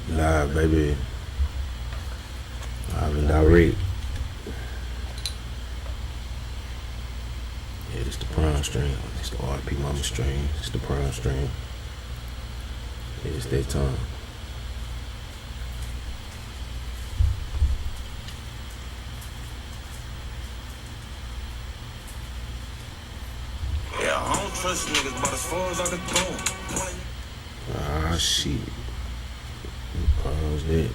Live, baby. Live and direct. Yeah, this the prime stream. It's the RP Mama stream. It's the prime stream. Yeah, it's that time. Yeah, I don't trust niggas, but as far as I can throw them. Ah, shit. Pause that.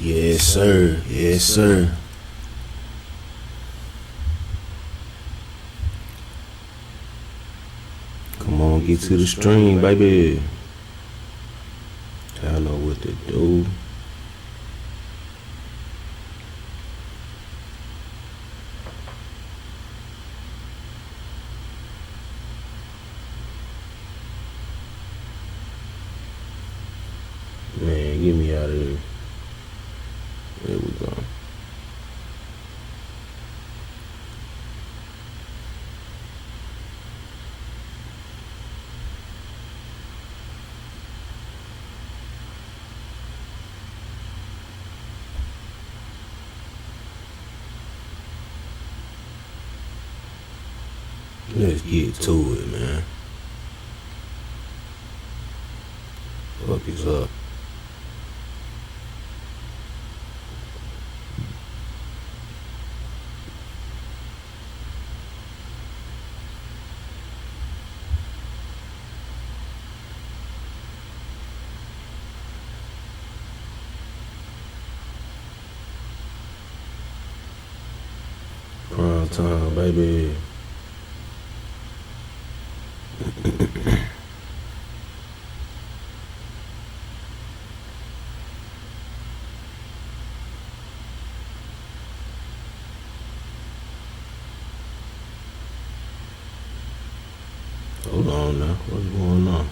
Yes, sir. Yes, sir. Come on, get to the stream, baby. Y'all know what to do. Man, get me out of here. There we go. Let's get to it, man. Fuck is up? Prime time, baby. Hold on now. What's going on?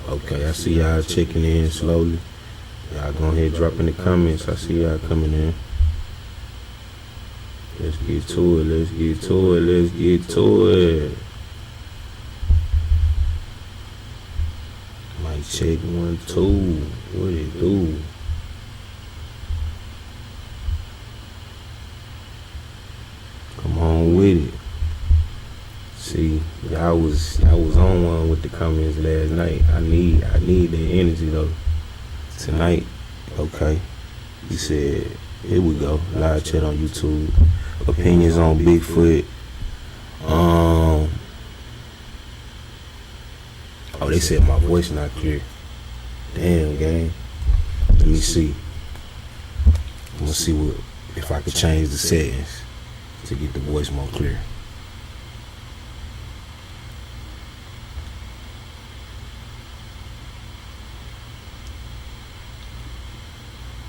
Okay, I see y'all checking in slowly. Y'all go ahead, drop in the comments. I see y'all coming in. Let's get to it. Let's get to it. Let's get to it. Mic check 1, 2. What it do? Come on with it. See, y'all was on one with the comments last night. I need that energy though. Tonight, okay. He said, here we go. Live chat on YouTube. Opinions on Bigfoot. Oh, they said my voice not clear. Damn, gang. Let me see. I'm gonna see if I could change the settings to get the voice more clear.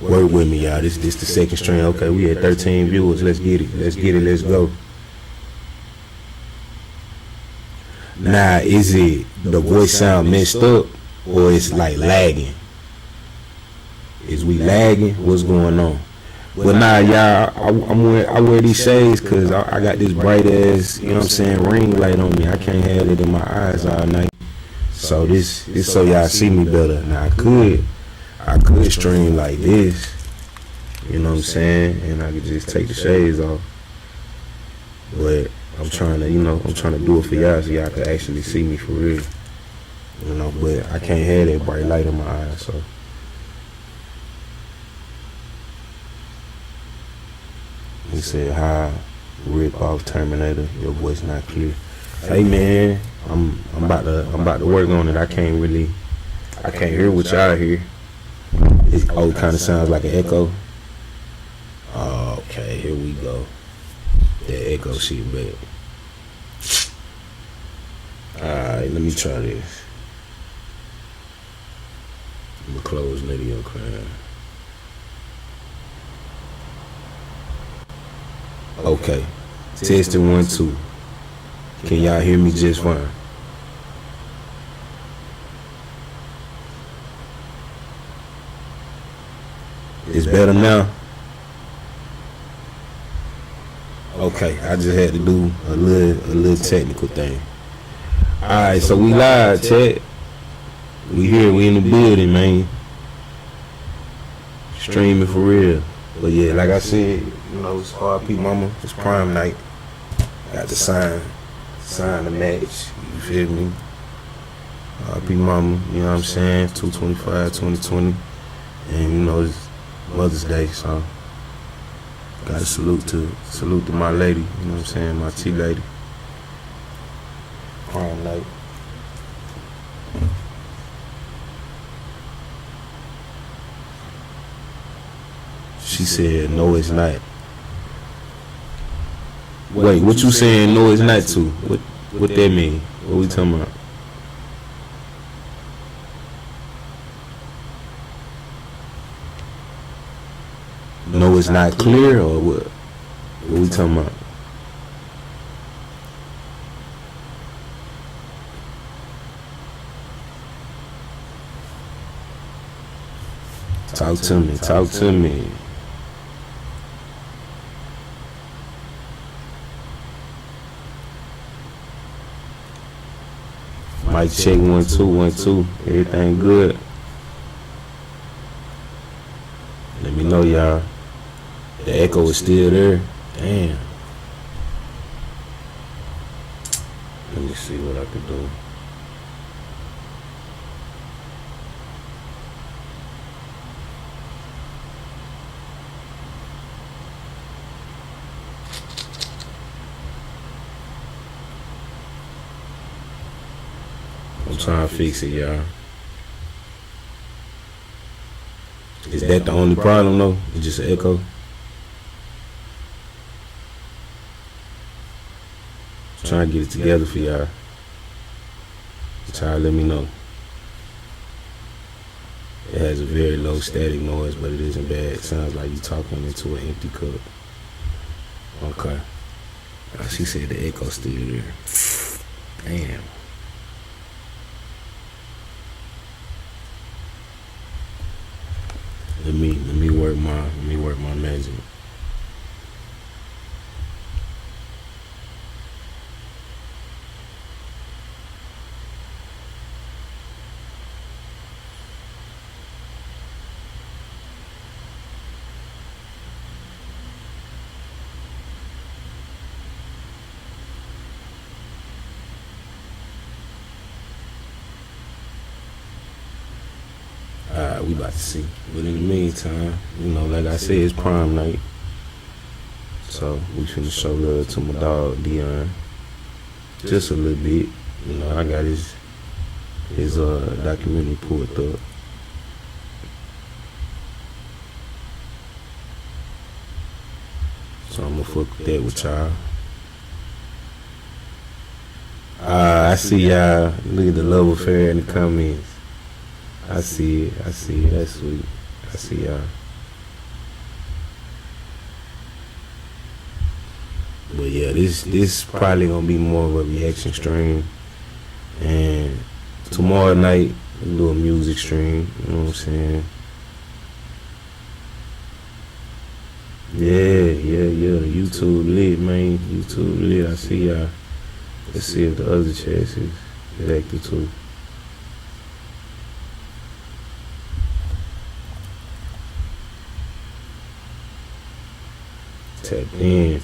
Work with me, y'all. This the second stream. Okay, we had 13 viewers. Let's get it. Let's get it. Let's go. Now, is it the voice sound messed up or it's like lagging? Is we lagging? What's going on? But nah, y'all, I wear these shades because I got this bright ass, you know what I'm saying, ring light on me. I can't have it in my eyes all night. So this so y'all see me better. Now I could stream like this, you know what I'm saying, and I could just take the shades off. But I'm trying to, I'm trying to do it for y'all so y'all can actually see me for real. But I can't have that bright light in my eyes, so. He said, hi, rip off Terminator, your voice not clear. Hey man, I'm about to work on it. I can't hear what y'all hear. It kind of sounds like an echo. Okay, here we go. That echo shit back. Alright, let me try this. I'm gonna close video cam. Okay. Testing 1, 2. Can y'all hear me just fine? It's better now? Okay, I just had to do a little technical thing. Alright, so we live, chat. We here, we in the building, man. Streaming for real. But yeah, like I said, you know, it's RP Mama, it's prime night. Got to sign the match, you feel me? RP Mama, you know what I'm saying? 2/25/2020. And you know, it's Mother's Day, so gotta salute to my lady, you know what I'm saying, my T lady. Prime night. She said, no, it's not. Wait, what you saying, no, it's not to? What that mean? What we talking about? No, it's not clear, or what? What we talking about? Talk to me. Mic check 1 2 1 2. Everything good? Let me know, y'all. The echo is still there. Damn. Let me see what I can do. I'm trying to fix it, y'all. Is that the only problem, though? It's just an echo? I'm trying to get it together for y'all. Try to let me know. It has a very low static noise, but it isn't bad. It sounds like you talking into an empty cup. Okay. She said the echo's still there. Damn. Let me work my magic. We about to see. But in the meantime, you know, like I said, it's prime night. So we finna show love to my dog Dion. Just a little bit. You know, I got his documentary pulled up. So I'm gonna fuck with that with y'all. I see y'all. Look at the love affair in the comments. I see it. That's sweet. I see y'all. But yeah, this probably gonna be more of a reaction stream. And tomorrow night, a little music stream. You know what I'm saying? Yeah. YouTube lit, man. YouTube lit. I see y'all. Let's see if the other chats is active too.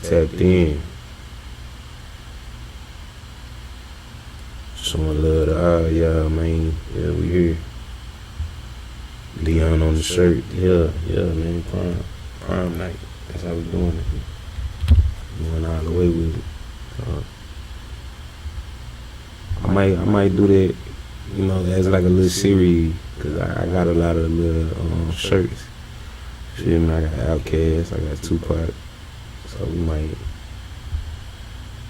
Tapped in. Showing love to all y'all, man. Yeah, we here. Leon on the shirt. Yeah, man. Prime night. That's how we doing it. Going all the way with it. I might do that, you know, as like a little series, cause I got a lot of little shirts. Feel me? I got Outkast, I got Tupac. So we might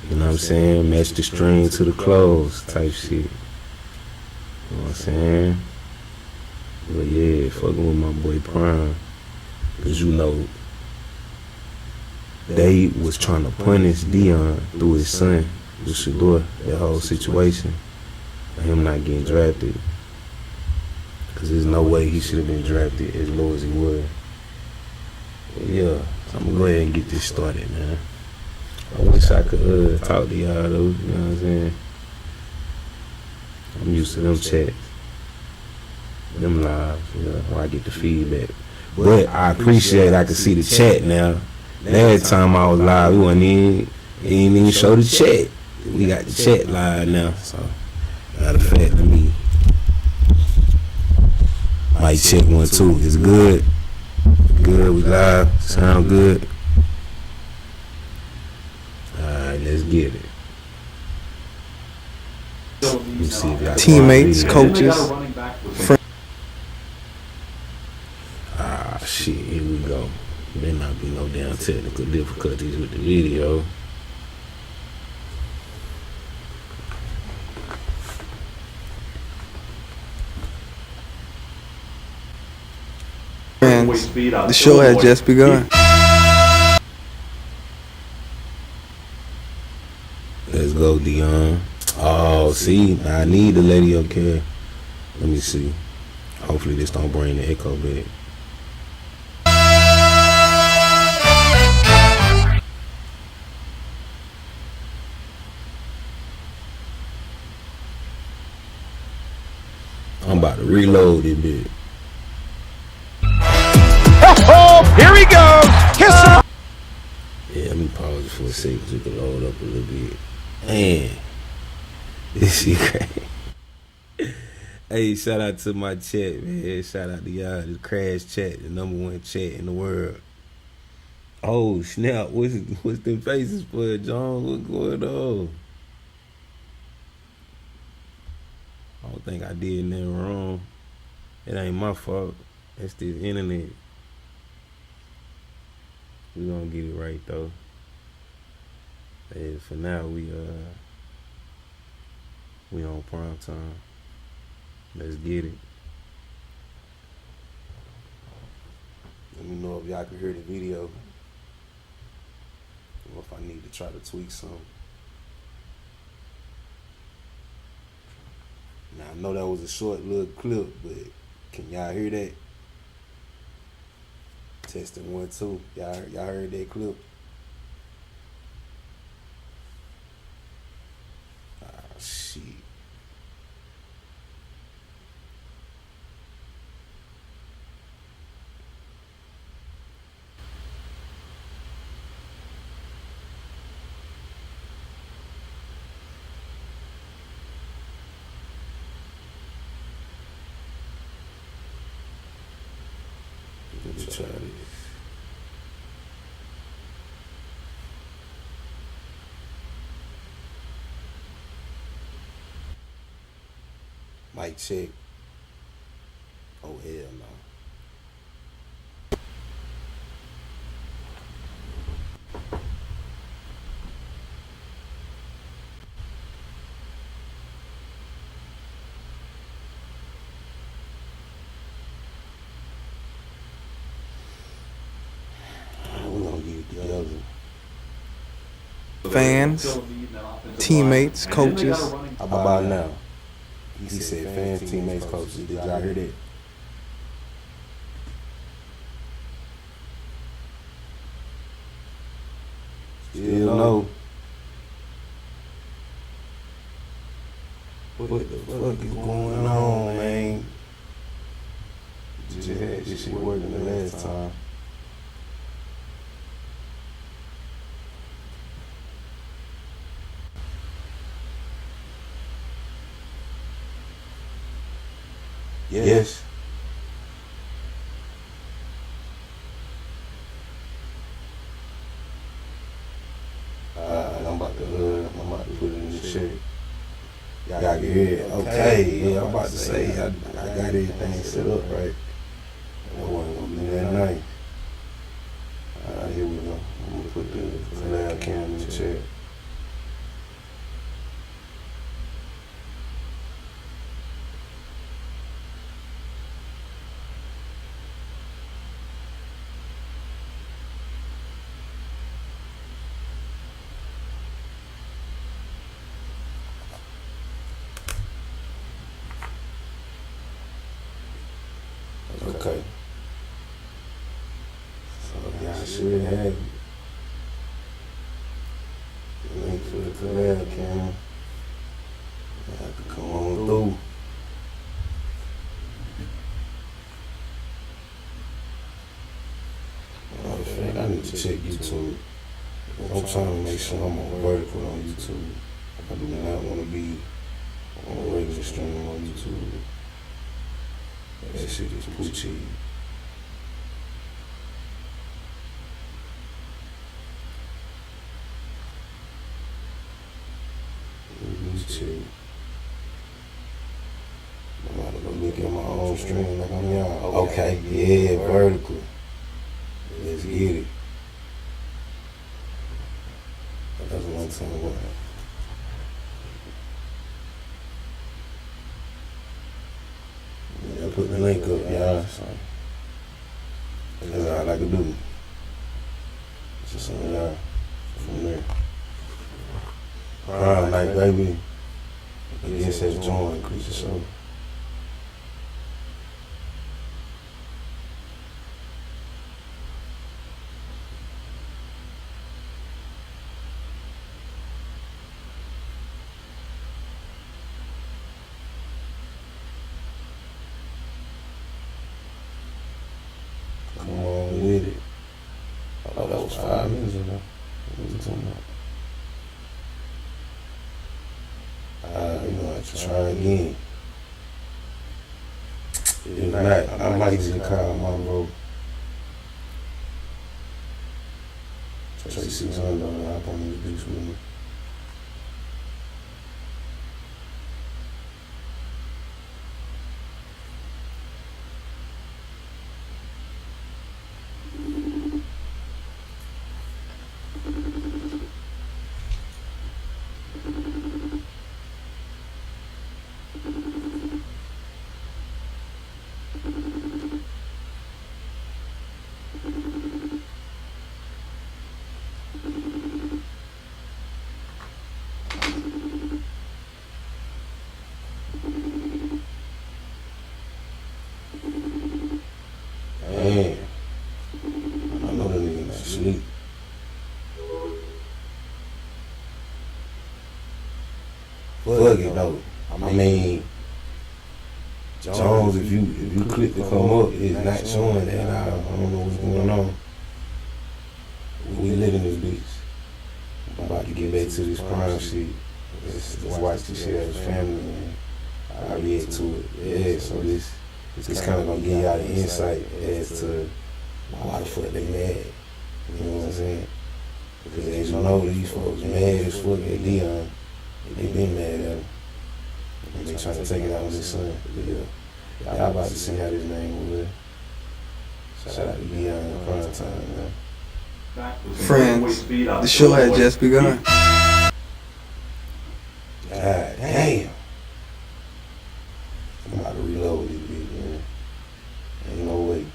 You know what I'm saying? Match the string to the clothes type shit. You know what I'm saying? But yeah, fucking with my boy Prime. Cause you know, they was trying to punish Dion through his son, Shador, that whole situation. Him not getting drafted. Cause there's no way he should have been drafted as low as he was. But yeah, I'm gonna go ahead and get this started, man. I wish I could talk to y'all though, you know what I'm saying? I'm used to them chats, them lives, you know, where I get the feedback. But I appreciate I can see the chat now. Last time I was live, we wasn't even show the chat. We got the chat live now, so matter of fact, let me mic check 1 2. It's good. Good, we live, sound good. Alright, let's get it. Let me see if y'all Teammates, coaches, friends. Ah, shit, here we go. There not be no damn technical difficulties with the video. The show has just begun. Let's go, Dion. Oh, see, I need the lady up here. Let me see. Hopefully this don't bring the echo back. I'm about to reload this bit. Oh, here he goes. Kiss him. Yeah, let me pause it for a second so we can load up a little bit. Man, this shit crazy. Hey, shout out to my chat, man. Shout out to y'all. The Crash Chat, the #1 chat in the world. Oh, snap. What's them faces for, John? What's going on? I don't think I did nothing wrong. It ain't my fault. It's this internet. We gonna get it right though. And for now, we on prime time. Let's get it. Let me know if y'all can hear the video, or if I need to try to tweak something. Now I know that was a short little clip, but can y'all hear that? Testing 1 2. Y'all heard that clip? Ah, shit. Let me try this. Mic check. Oh, hell no. We're gonna get it together. Fans, teammates, coaches. How about now? He said fans, teammates, coaches. Did y'all hear that? Still no. What the fuck is going on, man? Just had this shit working the last time. Yes. I'm about to put it in the chat. Y'all can hear it. Okay, yeah, I'm about to say I got everything set up right. That wasn't gonna be that nice. Alright, here we go. I'm gonna put the live cam in the chat. Okay. So y'all should have it. Link for the collab cam. Y'all can come on through. Matter of fact, I need to check YouTube. I'm trying to make sure I'm on vertical on YouTube. I do not want to be on a regular stream on YouTube. That shit is poochie. YouTube. I'm about to go look at my own stream like I'm y'all. Okay, yeah, vertical. Let's get it. That's a long time ago. Yeah, put the link up, y'all. So that's all I can do. Just some of y'all from there. Alright, like baby. It says join, increase the show. Come on with it. Oh, that was 5 minutes ago. What was you talking about? You know, I have to try again. If not, I might just call my bro. Trey 600 hop on this bitch with me. Man, I know that nigga not sleep. Fuck it though. I mean, Jones, if you click to come up, it's not showing that. I don't know what's going on. We living this bitch. I'm about to get back to this crime shit. Let's watch this shit as a family and I'll react to it. Yeah, so this kind of gonna give y'all the insight as to why the fuck they mad. You know what I'm saying? Because as you know, these folks mad as fuck at Leon. They been mad at him. And they trying to take it out on his son. Yeah. Y'all about to see how this name was. Shout out to Leon in prime time, man. Friends, the show had just begun. God damn. I'm about to reload this bitch, man. Ain't no way.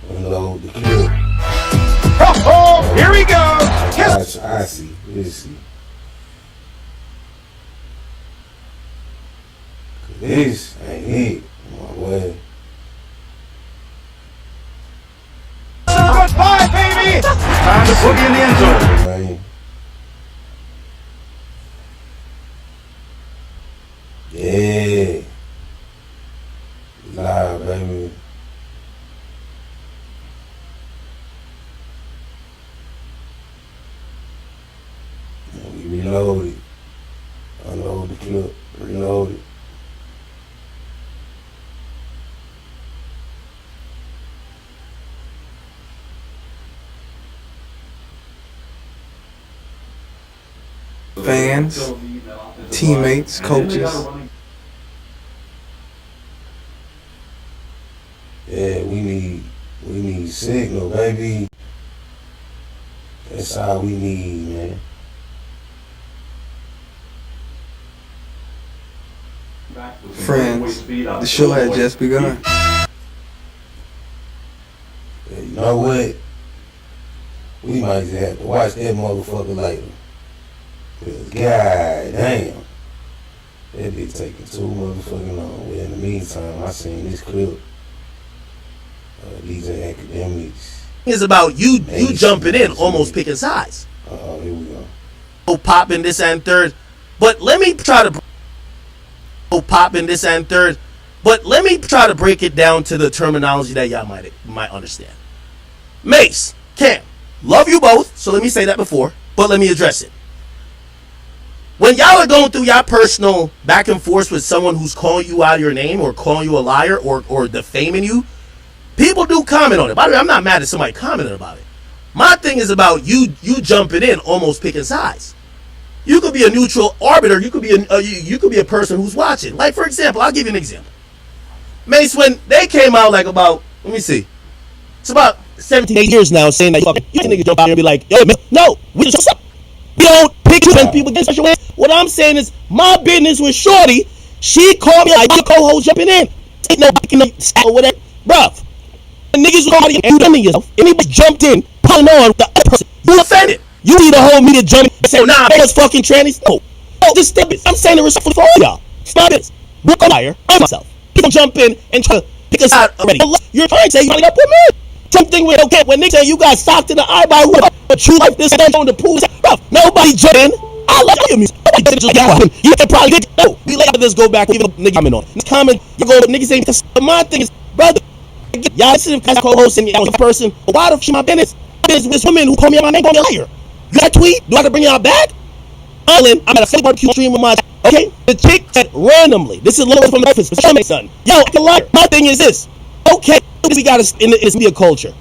Reload the clip. Oh, here he goes. I see. Let's see. This ain't it. My way. Goodbye, baby. Time to put you in the end zone. Man. Yeah. Live, baby. We reload it. Unload the clip. Reload it. Fans, teammates, coaches. Yeah, we need signal, baby. That's all we need, man. Friends, the show had just begun. Yeah, you know what? We might just have to watch that motherfucker later. God damn. That bitch taking too motherfucking long. Well, in the meantime, I seen this clip. These are academics. It's about you jumping in, almost picking sides. Here we go. Oh, popping this and third. But let me try to break it down to the terminology that y'all might understand. Mace, Cam, love you both, so let me say that before, but let me address it. When y'all are going through y'all personal back and forth with someone who's calling you out of your name or calling you a liar or defaming you, people do comment on it. By the way, I'm not mad at somebody commenting about it. My thing is about you jumping in, almost picking sides. You could be a neutral arbiter. You could be a person who's watching. Like, for example, I'll give you an example. Mace, when they came out like about, let me see, it's about 17, 8 years now saying that you niggas jump out here and be like, yo, man, no, we just suck. We don't pick people against special ways. What I'm saying is, my business with Shorty, she called me like, your co-host jumping in. Ain't no picking up or whatever. Bruh, the niggas who already defending yourself, anybody jumped in, pulling on the other person, you offended. You need a whole media jumping and say, nah, that's fucking trannies. No, just step it. I'm saying it respectfully for all y'all. Stop it. Book a liar. I'm myself. People jump in and try to pick us out already. You're trying to say you only got put me. Something with okay when niggas say you got socked in the eye by whoever, but true life this and on the pool. Nobody jump in. I love your music. Nobody just got him. You can probably get no. We let this go back. Even nigga comment on this comment. You go niggas saying because my thing is brother. Y'all listen to co-host and one person. Why the f*** my business? There's this woman who called me out my name, called me a liar. You got a tweet? Do I have to bring y'all back? I'm at a fake barbecue stream with my okay. The chick said randomly. This is a little from the office. But son, yo, I'm a liar. My thing is this. Okay, we got us in this media culture.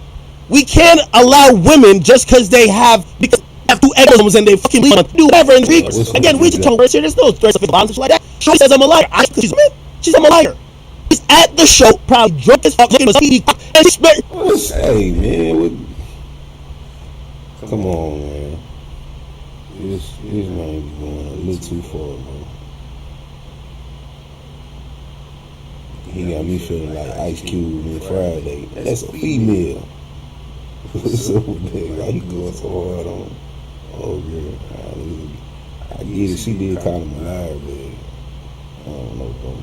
We can't allow women just because they have two egos and they fucking do whatever in the again, we just talk words here. There's no threats of violence like that. She says I'm a liar. She's a man. She's a liar. She's at the show, probably drunk as fuck, looking at and she's hey man, come on, man. This man be going a little too far, man. He got me feeling like Ice Cube on Friday. That's a female. So big. Why you going so hard on? Oh girl, I get it. She did call him a liar, but I don't know, bro.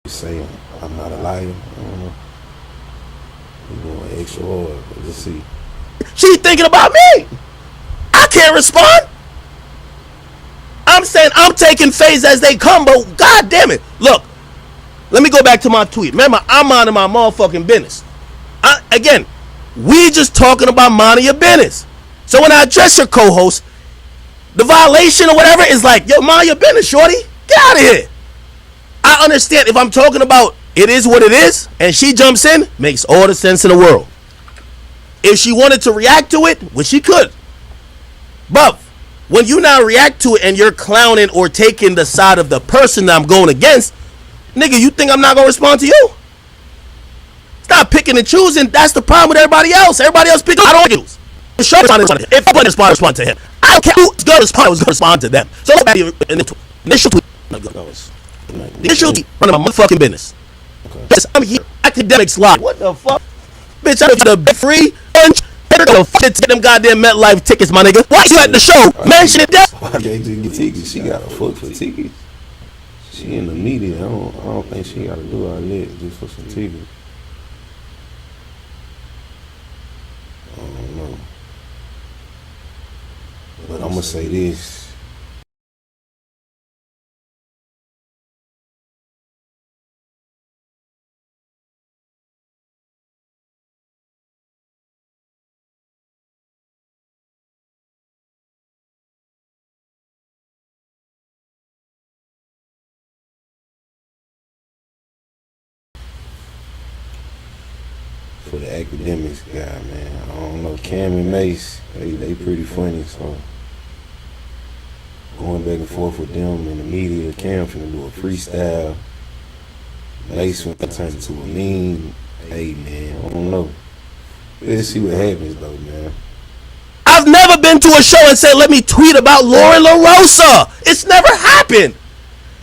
Saying I'm not a liar. I don't know. We're going extra hard, but let's see. She thinking about me. I can't respond. I'm saying I'm taking phase as they come, but god damn it. Look, let me go back to my tweet. Remember, I'm minding my motherfucking business. Again, we just talking about minding your business. So when I address your co-host, the violation or whatever is like, yo, mind your business, shorty. Get out of here. I understand if I'm talking about it is what it is, and she jumps in, makes all the sense in the world. If she wanted to react to it, which she could. But when you now react to it and you're clowning or taking the side of the person that I'm going against, nigga, you think I'm not going to respond to you? Stop picking and choosing. That's the problem with everybody else. Everybody else picking. I don't use. If I want to respond to him, I don't care who's going to respond. I was going to respond to them. So initial tweet. Initial tweet. Running my motherfucking business. Yes, I'm here. Academics lie. What the fuck? Bitch, I'm the free and they're gonna get them goddamn MetLife tickets, my nigga. Why you at the show? Mention it there. Why can't you get tickets? She got a fuck for tickets. She in the media. I don't think she got to do all that just for some tickets. I don't know. But I'm gonna say this. For the academics guy, man. I don't know. Cam and Mace, they pretty funny, so going back and forth with them in the media. Cam finna do a freestyle. Mace finna turn into a meme. Hey, man, I don't know. Let's see what happens, though, man. I've never been to a show and said, let me tweet about Lauren LaRosa. It's never happened.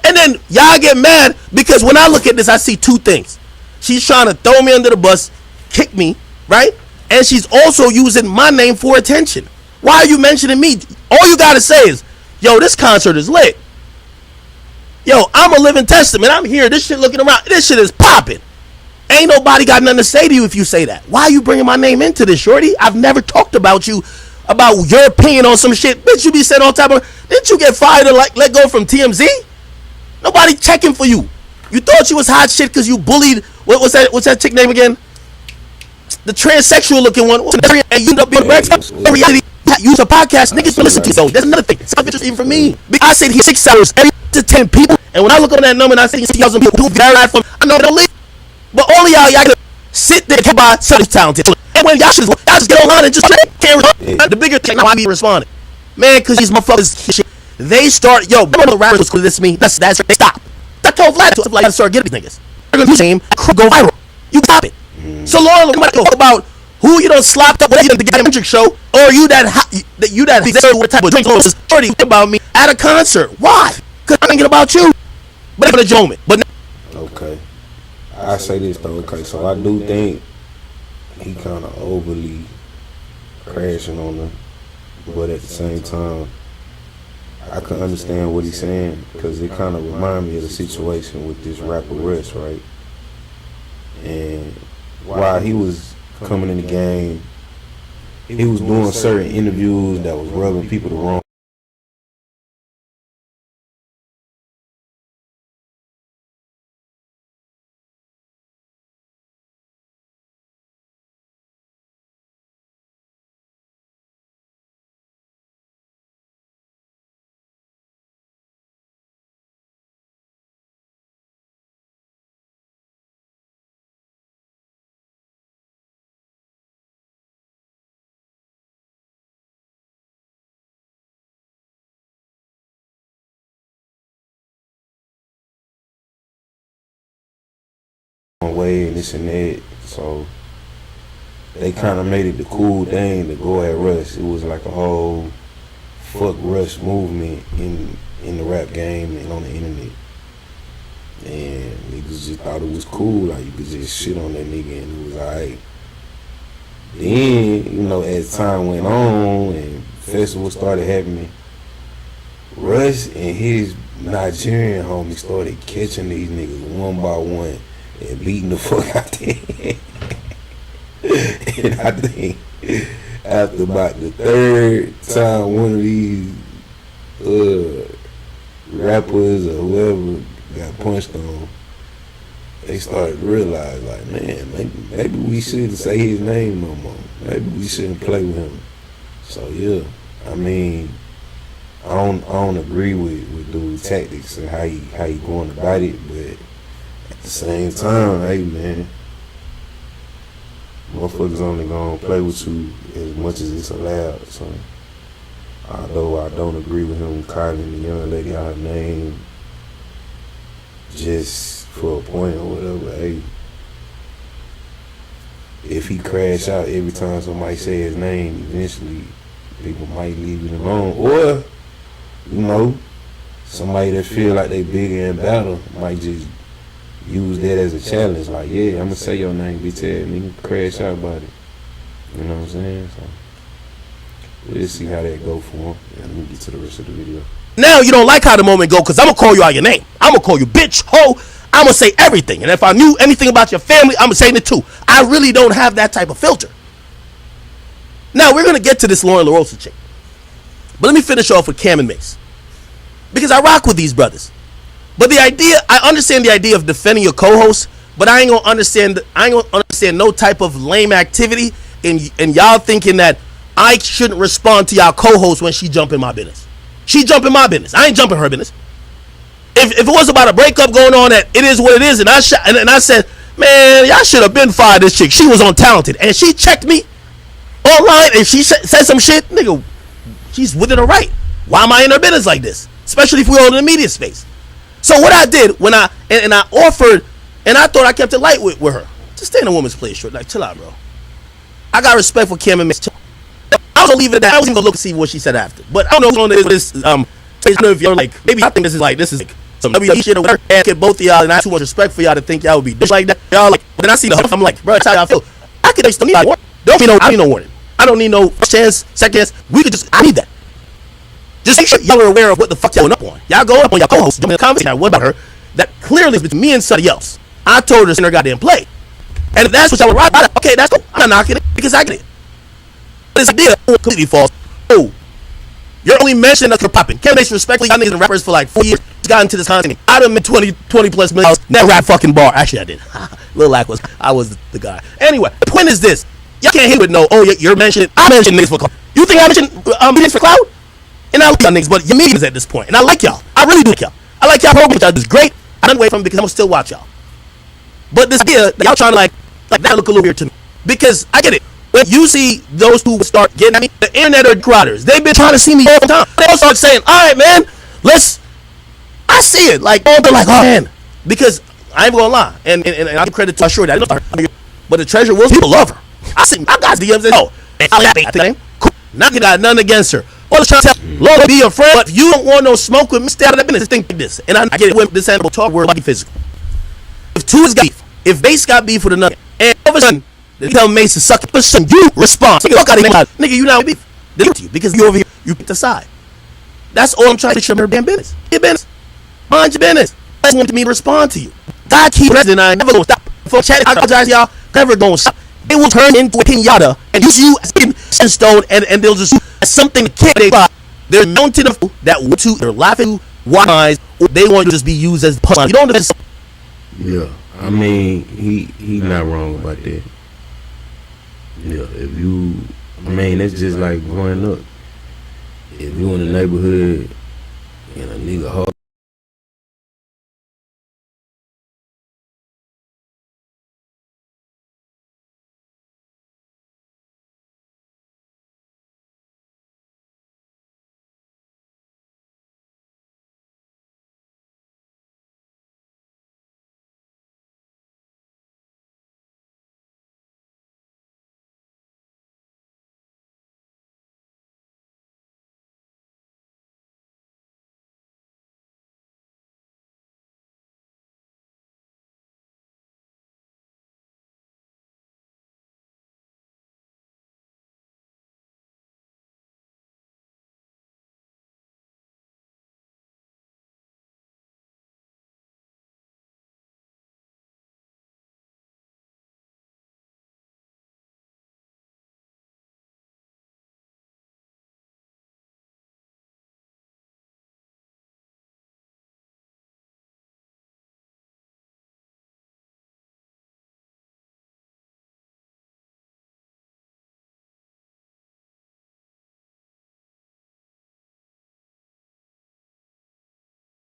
And then y'all get mad because when I look at this, I see two things. She's trying to throw me under the bus, kick me, right? And she's also using my name for attention. Why are you mentioning me? All you gotta say is, yo, this concert is lit. Yo, I'm a living testament. I'm here. This shit looking around. This shit is popping. Ain't nobody got nothing to say to you if you say that. Why are you bringing my name into this, shorty? I've never talked about you, about your opinion on some shit. Bitch, you be saying all type of... Didn't you get fired or like let go from TMZ? Nobody checking for you. You thought you was hot shit because you bullied... What's that chick name again? The transsexual looking one. And you end up being a reality. Use a podcast. Niggas can listen to you, though. There's another thing. It's not interesting for me. I said here 6 hours every to 10 people. And when I look on that number and I see 6,000 people who very right from, I know they don't live. But all of y'all gotta sit there and by somebody's talented. And when y'all just get online and just can't respond. The bigger thing, now I be responding. Man, because these motherfuckers, they start, yo, remember the rappers could this me? That's they stop. I told Vlad to like start getting these niggas. They're gonna name go viral. You stop it. So Lauren, we might talk about who you done slopped up with the Hendrix show, or you that what type of drink was already about me at a concert. Why? Because I'm thinking about you. But it's a moment. But okay. I say this though, okay, so I do think he kind of overly crashing on her, but at the same time, I can understand what he's saying because it kind of reminds me of the situation with this rapper Russ, right? And while he was coming in the game, he was doing certain interviews that was rubbing people the wrong way and this and that, so they kind of made it the cool thing to go at Russ. It was like a whole fuck Russ movement in the rap game and on the internet, and niggas just thought it was cool, like you could just shit on that nigga and it was alright. Then, you know, as time went on and festivals started happening, Russ and his Nigerian homies started catching these niggas one by one and beating the fuck out there. And I think after about the third time one of these rappers or whoever got punched on, they started to realize, like, man, maybe we shouldn't say his name no more. Maybe we shouldn't play with him. So yeah, I mean, I don't agree with dude's tactics and how he going about it, but at the same time, hey man, motherfuckers only gonna play with you as much as it's allowed. So although I don't agree with him calling the young lady out her name just for a point or whatever, hey, if he crash out every time somebody say his name, eventually people might leave it alone. Or, you know, somebody that feel like they bigger in battle might just use that as a challenge. Like, yeah, I'm gonna say your name, bitch ass nigga, crash out about it. You know what I'm saying? So we'll see how that go for him. And let me get to the rest of the video. now you don't like how the moment go because I'm gonna call you out your name. I'm gonna call you bitch, hoe. I'm gonna say everything. And if I knew anything about your family, I'm gonna say it too. I really don't have that type of filter. Now we're gonna get to this Lauren LaRosa chick. But let me finish off with Cam and Mace, because I rock with these brothers. But I understand the idea of defending your co-host, but I ain't gonna understand no type of lame activity in y'all thinking that I shouldn't respond to y'all co-host when she jump in my business. She jump in my business. I ain't jumping her business. If it was about a breakup going on, that it is what it is, and I said, man, y'all should have been fired this chick. She was on Talented, and she checked me online, and she said some shit, nigga. She's within her right. Why am I in her business like this? Especially if we're in the media space. So what I did when I offered, and I thought I kept it light with her. Just stay in a woman's place, short. Like, chill out, bro. I got respect for Kim and Miss. I was gonna leave it at that. I was even gonna look and see what she said after. But I don't know what's on this. I don't know if you're like, maybe I think this is like some WWE shit or whatever. And get both of y'all, and I have too much respect for y'all to think y'all would be like that. Y'all like, but then I see the I'm like, bro, that's how y'all feel. I could just need warning. I need no warning. I don't need no first chance, second chance. I need that. Just make sure y'all are aware of what the fuck y'all going up on. Y'all going up on y'all co-host, doing a conversation. What about her? That clearly is between me and somebody else. I told her to send her goddamn play. And if that's what y'all were right about, okay, that's cool. I'm not knocking it because I get it. But this idea completely false. Oh, you're only mentioning that you're popping. Can't make respectfully, y'all niggas and rappers for like 4 years. Just got into this content. I'd have been 20 plus million. Never rap fucking bar. Actually, I did. Lil Lack I was the guy. Anyway, the point is this. Y'all can't hit with no, oh, you're mentioning, I mentioned niggas for clout. You think I mentioned niggas for clout? And I like y'all niggas, but your meetings at this point. And I like y'all. I really do like y'all. I like y'all program. Y'all is great. I don't wait from it because I'm gonna still watch y'all. But this idea that y'all trying to like that look a little weird to me. Because I get it. When you see those who start getting at me, the internet are crowders. They've been trying to see me all the time. They all start saying, all right, man, I see it. Like, they're like, oh, man. Because I ain't gonna lie. And I give credit to her shorty. I know her. But the Treasure Wills, people love her. I got DMs and I think cool. Not got nothing against her. All the trying to tell Lord be your friend, but if you don't want no smoke with me, stay out of that business. Think like this. And I get it with this animal talk word like physical. If two is got beef, if Mace got beef with another, and all of a sudden they tell Mace to suck it, but you respond. Fuck out of here, nigga, you not beef. They to you because you over here, you pick the side. That's all I'm trying to show her damn business. Your business. Mind your business. That's want me to respond to you. God keep president, I ain't never gonna stop. For chatting, I apologize, y'all. Never gonna stop. They will turn into a pinata and use you as stone, and they'll just as something that can't they buy. They're mounted of that want to, they're laughing, wise, or they want to just be used as punchline. You don't understand. Yeah, I mean, he not wrong about that. Yeah, it's just like growing up. If you in the neighborhood and a nigga hard.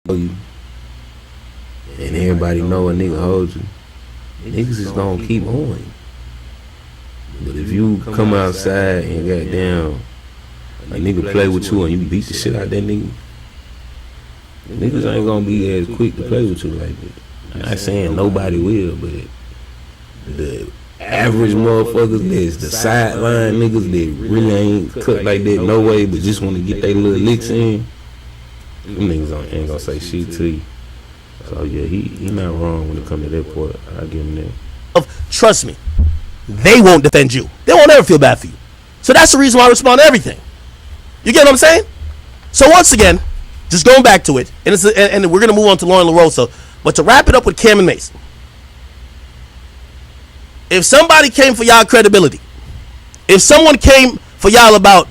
You and everybody know a nigga holds you, niggas is gonna keep on you. But if you come outside and goddamn a nigga play with you and you beat the shit out that nigga, niggas ain't gonna be as quick to play with you like that. I'm not saying nobody will, but the average motherfuckers that's the sideline niggas that really ain't cut like that no way, but just wanna get their little licks in, them niggas ain't gonna say shit to you. So yeah, he not wrong when it comes to that part. I give him that. Trust me, they won't defend you. They won't ever feel bad for you. So that's the reason why I respond to everything. You get what I'm saying? So once again, just going back to it, and we're gonna move on to Lauren LaRosa. But to wrap it up with Cam and Mace, if somebody came for y'all credibility, if someone came for y'all about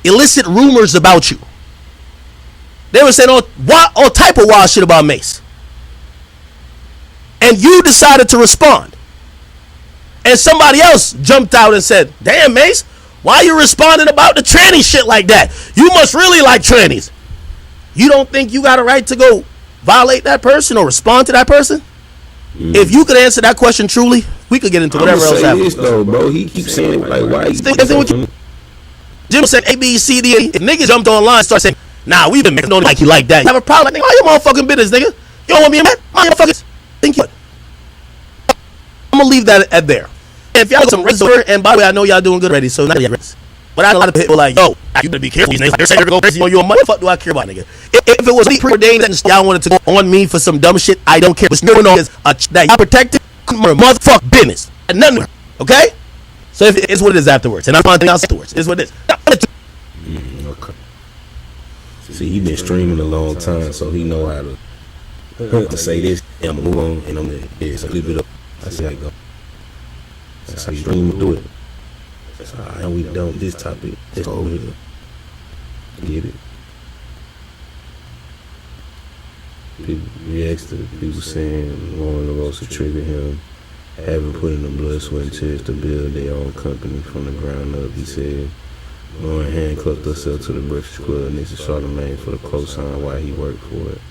illicit rumors about you. They were saying all type of wild shit about Mace. And you decided to respond. And somebody else jumped out and said, damn, Mace, why are you responding about the tranny shit like that? You must really like trannies. You don't think you got a right to go violate that person or respond to that person? If you could answer that question truly, we could get into whatever else happens. Though, bro, he keeps saying like, why? Jim said A, B, C, D. If niggas jumped online and started saying, nah, we been making like you like that. You have a problem? Like, why your motherfucking business, nigga? You don't want me in, man? My motherfuckers. Think you. I'm gonna leave that at there. And if y'all got some resort, and by the way, I know y'all doing good already, so not yet. But I had a lot of people like, yo, you better be careful. These niggas, they're saying you're going crazy on you. What the fuck do I care about, nigga? If it was preordained and y'all wanted to go on me for some dumb shit, I don't care. What's going on is that y'all protected motherfuck business. And nothing, okay? So if it's what it is afterwards. And I'm finding out afterwards. It's what it is. Okay. See, he been streaming a long time, so he know how to say this. And I'm gonna move on, and I'm gonna so leave it up. That's how it go. That's how you stream do it. And we done with this topic. Let's go over here. Get it. People react to people saying Lauren LaRosa to trigger him, having put in the blood, sweat, and tears to build their own company from the ground up. He said Lauren handcuffed herself to the Breakfast Club, and this is Charlamagne for the cosign while he worked for it.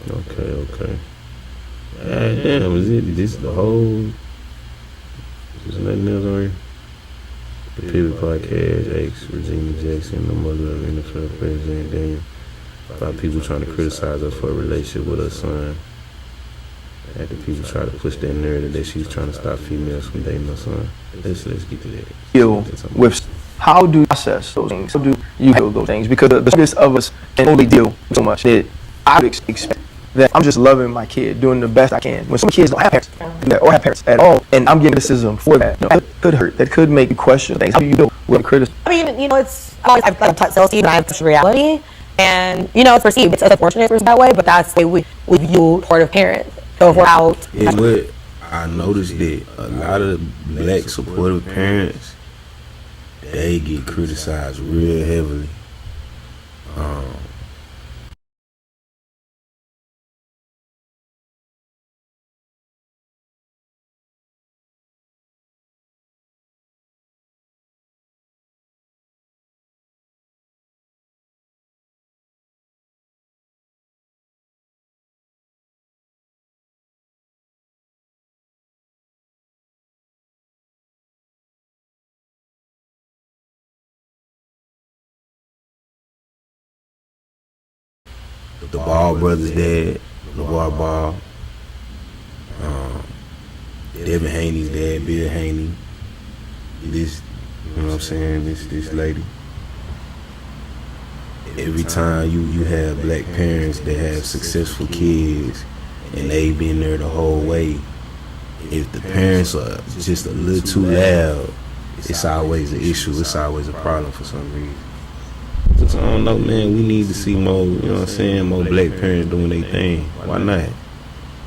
Okay. Damn, is it this the whole? There's nothing else on here. The Pivot Podcast, X, Regina Jackson, the mother of NFL President Daniel. About people trying to criticize her for a relationship with her son. After people try to push that narrative that she's trying to stop females from dating her son. Let's get to that. Deal with how do you process those things? How do you handle those things? Because the biggest of us can only deal with so much that I would expect that I'm just loving my kid, doing the best I can. When some kids don't have parents, or have parents at all, and I'm getting criticism for that, that could hurt. That could make you question things. How do you deal with criticism? I mean, it's I've taught sales team, and I have such reality, and it's perceived. It's unfortunate it's that way, but that's the way we view supportive parents. So if we're out, it's what I noticed that a lot of black supportive parents, they get criticized real heavily. The Ball brothers' dad, LeVar Ball, Devin Haney's dad, Bill Haney, this, you know what I'm saying, this lady. Every time you have black parents that have successful kids and they've been there the whole way, if the parents are just a little too loud, it's always an issue, it's always a problem for some reason. So I don't know, man, we need to see more, you know what I'm saying, more black parents doing their thing. Why not?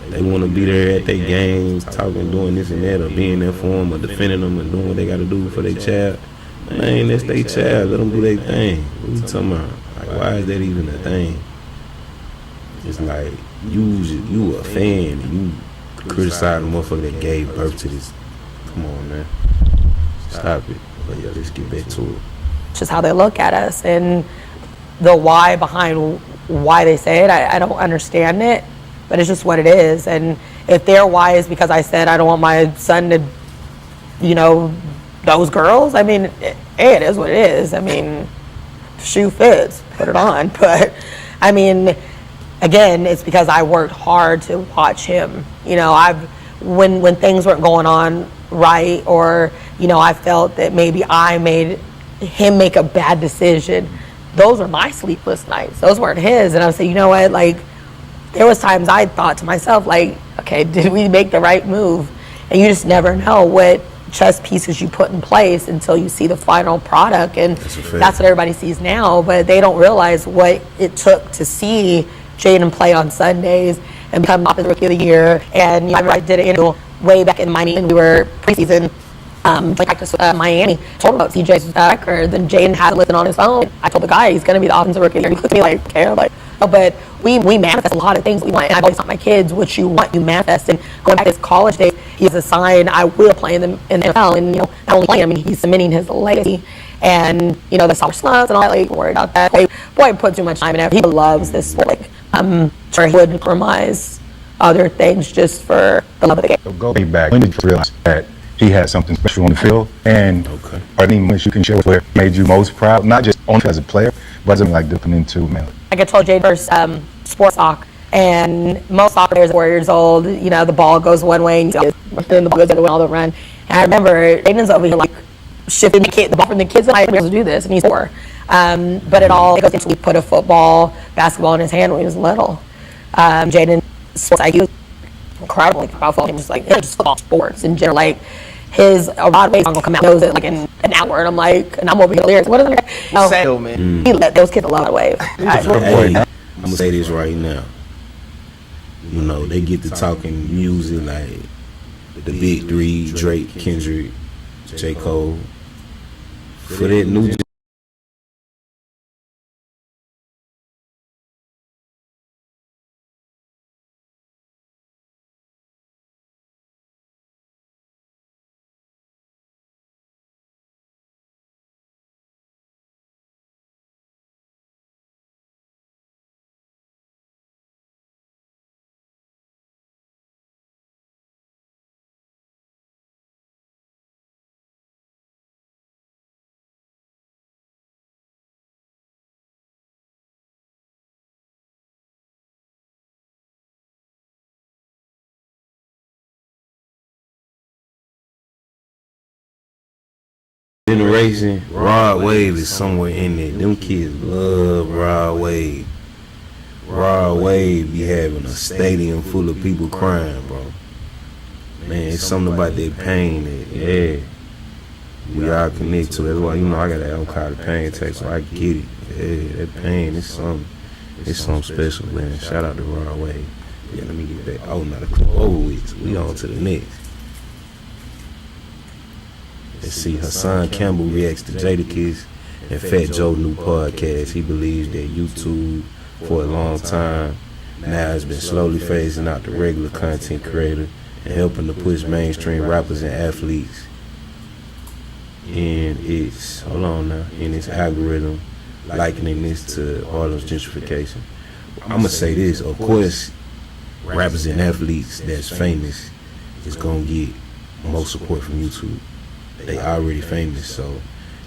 They want to be there at their games, talking, doing this and that, or being there for them, or defending them, and doing what they got to do for their child. Man, that's their child. Let them do their thing. What you talking about? Like, why is that even a thing? It's like, you a fan, and you criticize the motherfucker that gave birth to this. Come on, man. Stop it. But yeah, let's get back to it. just how they look at us, and the why behind why they say it, I don't understand it, but it's just what it is. And if their why is because I said I don't want my son to, those girls, I mean, it is what it is. I mean, shoe fits, put it on. But I mean, again, it's because I worked hard to watch him. when things weren't going on right, or I felt that maybe I made him make a bad decision, those were my sleepless nights. Those weren't his. And I would say, you know what, like, there was times I thought to myself, like, okay, did we make the right move? And you just never know what chess pieces you put in place until you see the final product. And that's what everybody sees now, but they don't realize what it took to see Jaden play on Sundays and become Offensive Rookie of the Year. And I did an interview way back in Miami, and we were preseason practice with Miami, told him about CJ's record, then Jaden had to listen on his own. I told the guy he's going to be the Offensive Rookie of the Year. He looked at me like, okay, I'm like, oh, but we manifest a lot of things we want, and I've always taught my kids, what you want, you manifest. And going back to his college days, he's a sign I will play in the NFL, and not only playing, I mean, he's cementing his legacy. And the summer slumps and all that, like, worried about that. Boy, I put too much time in it. He loves this sport. Like, sure he would compromise other things just for the love of the game. So go back. When did you realize that he had something special on the field? And are there any moments you can share where it made you most proud, not just on as a player, but something like dipping into, man? Like I told Jade first, sports soccer, and most soccer players are 4 years old. The ball goes one way, and then the ball goes the other way, all the run. And I remember Jaden's over here like shifting the ball from the kids, and I was able to do this, and he's 4. But it goes into, we put a basketball in his hand when he was little. Jaden sports IQ incredible, like about football, just football sports in general. Like his a lot of ways gonna come out, knows it like in an hour, and I'm like, and I'm over here lyrics. What is it? Man. He let those kids a lot of waves. Hey, I'm gonna say this right now. They get to talking music like the big three: Drake, Kendrick, J. Cole. For that new generation, Rod Wave is somewhere in there. Them kids love Rod Wave. Rod Wave be having a stadium full of people crying, bro. Man, it's something about that pain that, we all connect to. That's why, I got that album called The Pain Text, so I get it. Yeah, that pain is something special, man. Shout out to Rod Wave. Yeah, let me get back. Oh, now the clip over with. We on to the next. Let's see, Hassan Campbell reacts to Jadakiss and Fat Joe new podcast. He believes that YouTube, for a long time, now has been slowly phasing out the regular content creator and helping to push mainstream rappers and athletes in its algorithm, likening this to Harlem's gentrification. I'm gonna say this, of course, rappers and athletes that's famous is gonna get most support from YouTube. They already famous, so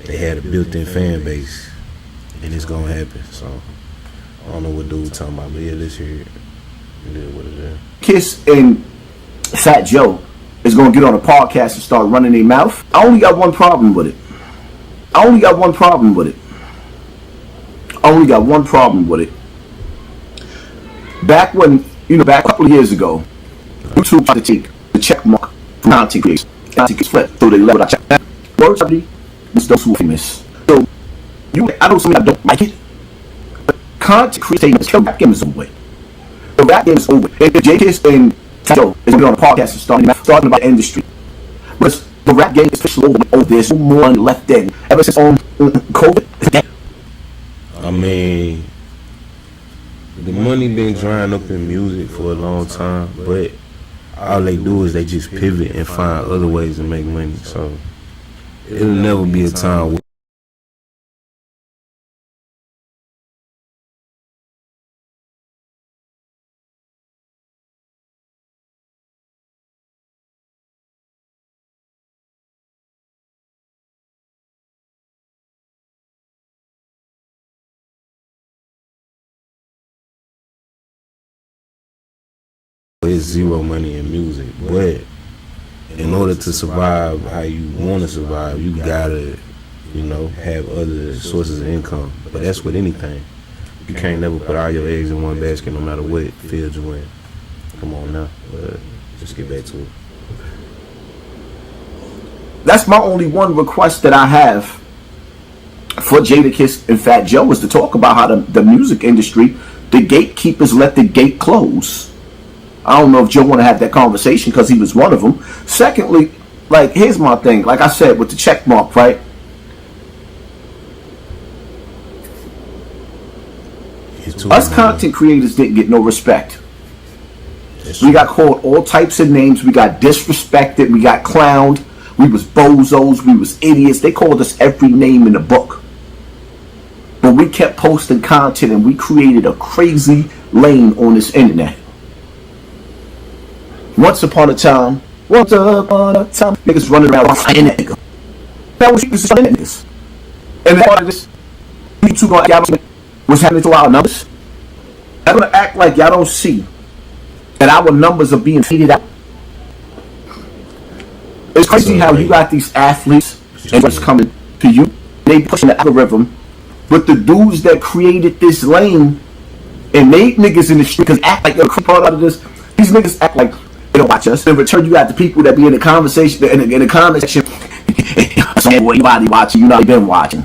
they had a built-in fan base, and it's gonna happen. So I don't know what dude talking about, but yeah, let's hear it. It is what it is. Kiss and Fat Joe is gonna get on a podcast and start running their mouth. I only got one problem with it. Back when, back a couple of years ago, YouTube tried to take the check mark from content creators. So they leveled out check. Words was those who were famous. So I know some of y'all don't like it, but content creators kill rap game is over. The rap game is over. And if J-Kiss and Joe is gonna be on a podcast and starting about the industry, because the rap game is officially over. Oh, there's no more money left in. Ever since COVID, it's dead. I mean, the money been drying up in music for a long time, but all they do is they just pivot and find other ways to make money. So it'll never be a time where there's zero money in music. But in order to survive how you want to survive, you gotta, you know, have other sources of income. But that's with anything. You can't never put all your eggs in one basket, no matter what field you're in. Come on now, just get back to it. That's my only one request that I have for Jadakiss and Fat Joe, is to talk about how the music industry, the gatekeepers let the gate close. I don't know if Joe want to have that conversation because he was one of them. Secondly, like, here's my thing. Like I said, with the check mark, right? Us content creators didn't get no respect. We got called all types of names. We got disrespected. We got clowned. We was bozos. We was idiots. They called us every name in the book. But we kept posting content, and we created a crazy lane on this internet. Once upon a time, niggas running around fighting that nigga. That was niggas. And that part of this, YouTube gonna act what's happening to our numbers. I'm gonna act like y'all don't see that our numbers are being feeded out. It's crazy how you got these athletes and what's coming to you. They pushing the algorithm, but the dudes that created this lane and made niggas in the street because act like they're a part of this. These niggas act like they don't watch us. In return, you got the people that be in the conversation in the comment section. Everybody watching, you know, they been watching.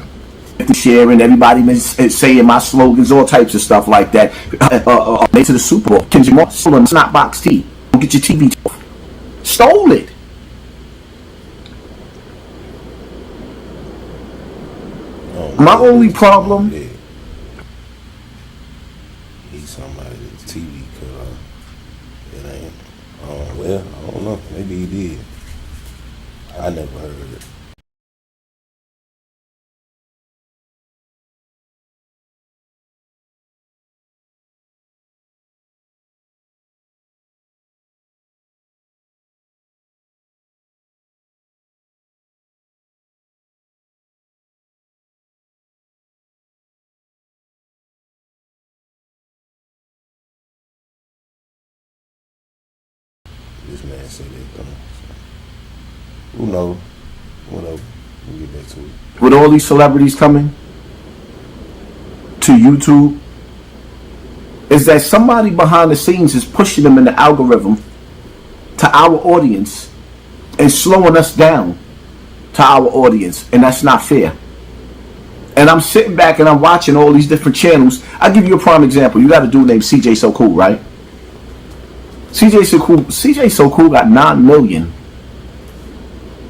Sharing, everybody been saying my slogans, all types of stuff like that. Made to the Super Bowl. Kendrick Lamar stolen snot box tea. Go get your TV. Stole it. My only problem. He's somebody that's TV because it ain't. Well, I don't know. Maybe he did. I never heard it. This man said they gonna. Who knows? Whatever. We'll get back to it. With all these celebrities coming to YouTube, is that somebody behind the scenes is pushing them in the algorithm to our audience and slowing us down to our audience, and that's not fair. And I'm sitting back and I'm watching all these different channels. I'll give you a prime example. You got a dude named CJ So Cool, right? CJ So Cool got 9 million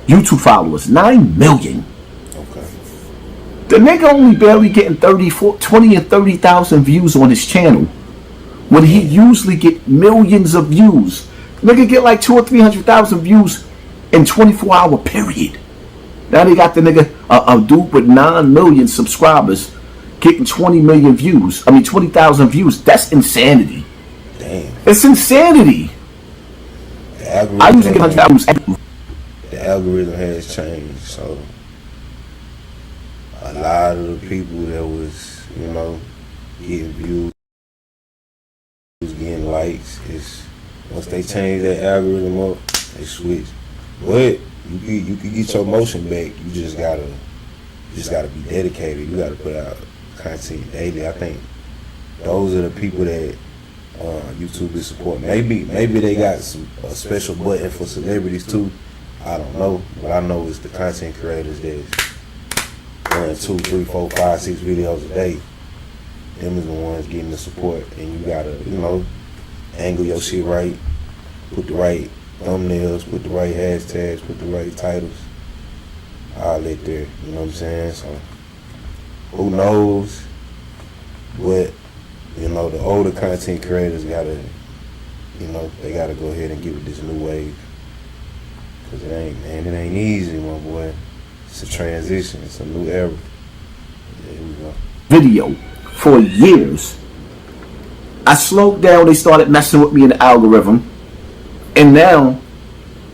YouTube followers. 9 million. Okay. The nigga only barely getting 20 and 30,000 views on his channel, when he usually get millions of views. Nigga get like 200,000 or 300,000 views in 24-hour period. Now they got the nigga, a dude with 9 million subscribers getting 20 million views. I mean 20,000 views. That's insanity. Damn. It's insanity. I usually get 100,000 views. The algorithm has changed, so a lot of the people that was, you know, getting views, getting likes, is once they change that algorithm up, they switch. But you can get your motion back. You just gotta be dedicated. You gotta put out content daily. I think those are the people that YouTube is supporting. Maybe they got a special button for celebrities too. I don't know, but I know it's the content creators that's doing 2, 3, 4, 5, 6 videos a day. Them is the ones getting the support, and you gotta, you know, angle your shit right, put the right thumbnails, put the right hashtags, put the right titles. All that there, you know what I'm saying? So who knows? But you know, the older content creators gotta, you know, they gotta go ahead and give it this new wave. Cause it ain't easy, my boy. It's a transition. It's a new era. There we go. Video for years. I slowed down. They started messing with me in the algorithm, and now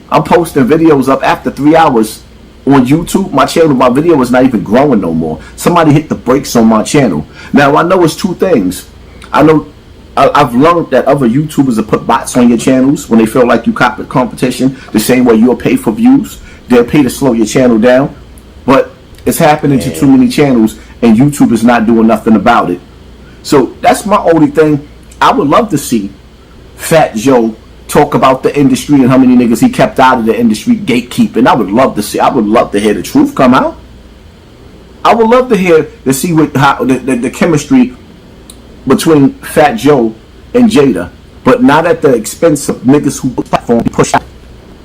I'm posting videos up after 3 hours on YouTube. My channel, my video is not even growing no more. Somebody hit the brakes on my channel. Now I know it's two things. I know I've learned that other YouTubers will put bots on your channels when they feel like you copy competition. The same way you'll pay for views, they'll pay to slow your channel down. But it's happening to too many channels, and YouTube is not doing nothing about it. So that's my only thing. I would love to see Fat Joe talk about the industry and how many niggas he kept out of the industry gatekeeping. I would love to see. I would love to hear the truth come out. I would love to see how the chemistry between Fat Joe and Jada, but not at the expense of niggas who platform push out.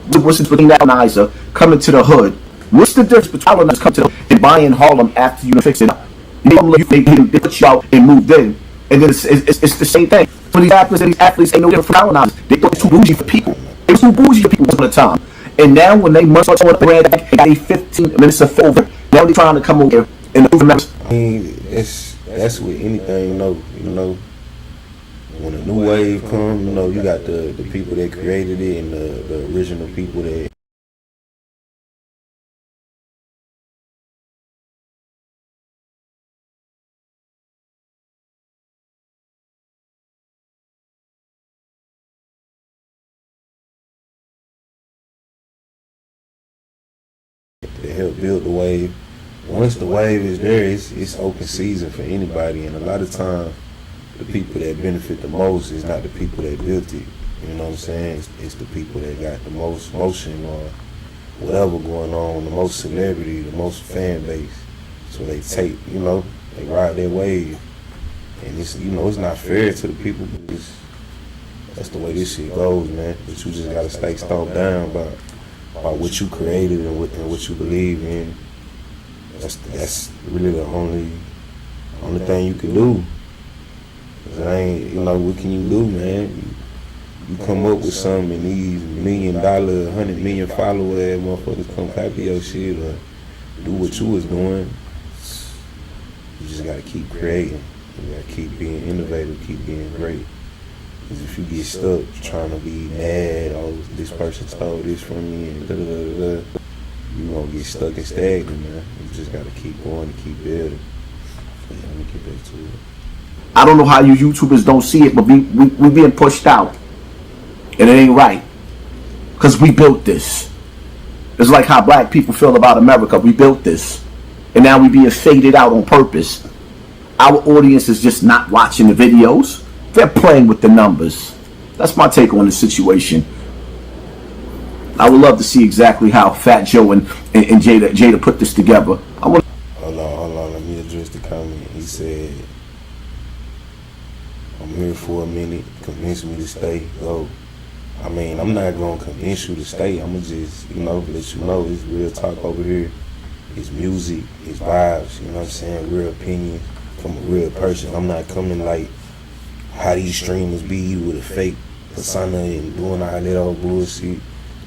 What's between that and Isa coming to the hood? What's the difference between colonizers coming to the hood and buying Harlem after you fix it up? They put you out and moved in, and then it's the same thing. So these athletes ain't no different from colonizers. They thought too bougie for people. They was too bougie for people all the time. And now when they munch on the brand, they got a 15 minutes of over. Now they're trying to come over here and over members. I mean, that's with anything, you know. When a new wave comes, you know, you got the people that created it and the original people that help build the wave. Once the wave is there, it's open season for anybody, and a lot of times the people that benefit the most is not the people that built it. You know what I'm saying? It's the people that got the most motion or whatever going on, the most celebrity, the most fan base. So they take, you know, they ride their wave, and it's, you know, it's not fair to the people, but that's the way this shit goes, man. But you just gotta stay stomped down by what you created and what you believe in. That's really the only thing you can do. Cause I ain't, you know, what can you do, man? You come up with something and these $1 million, 100 million follower motherfuckers come copy your shit or do what you was doing. You just gotta keep creating. You gotta keep being innovative, keep being great. Because if you get stuck trying to be mad, oh, this person stole this from me, and you gonna get stuck and stagnant, man. You just gotta keep going and keep building. Yeah, let me get back to it. I don't know how you YouTubers don't see it, but we being pushed out, and it ain't right. Because we built this. It's like how black people feel about America. We built this, and now we being faded out on purpose. Our audience is just not watching the videos. They're playing with the numbers. That's my take on the situation. I would love to see exactly how Fat Joe and Jada put this together. Hold on, let me address the comment. He said, I'm here for a minute, convince me to stay, go. I mean, I'm not gonna convince you to stay. I'm gonna just, you know, let you know it's real talk over here. It's music, it's vibes, you know what I'm saying? Real opinion from a real person. I'm not coming like how these streamers be with a fake persona and doing all that old bullshit.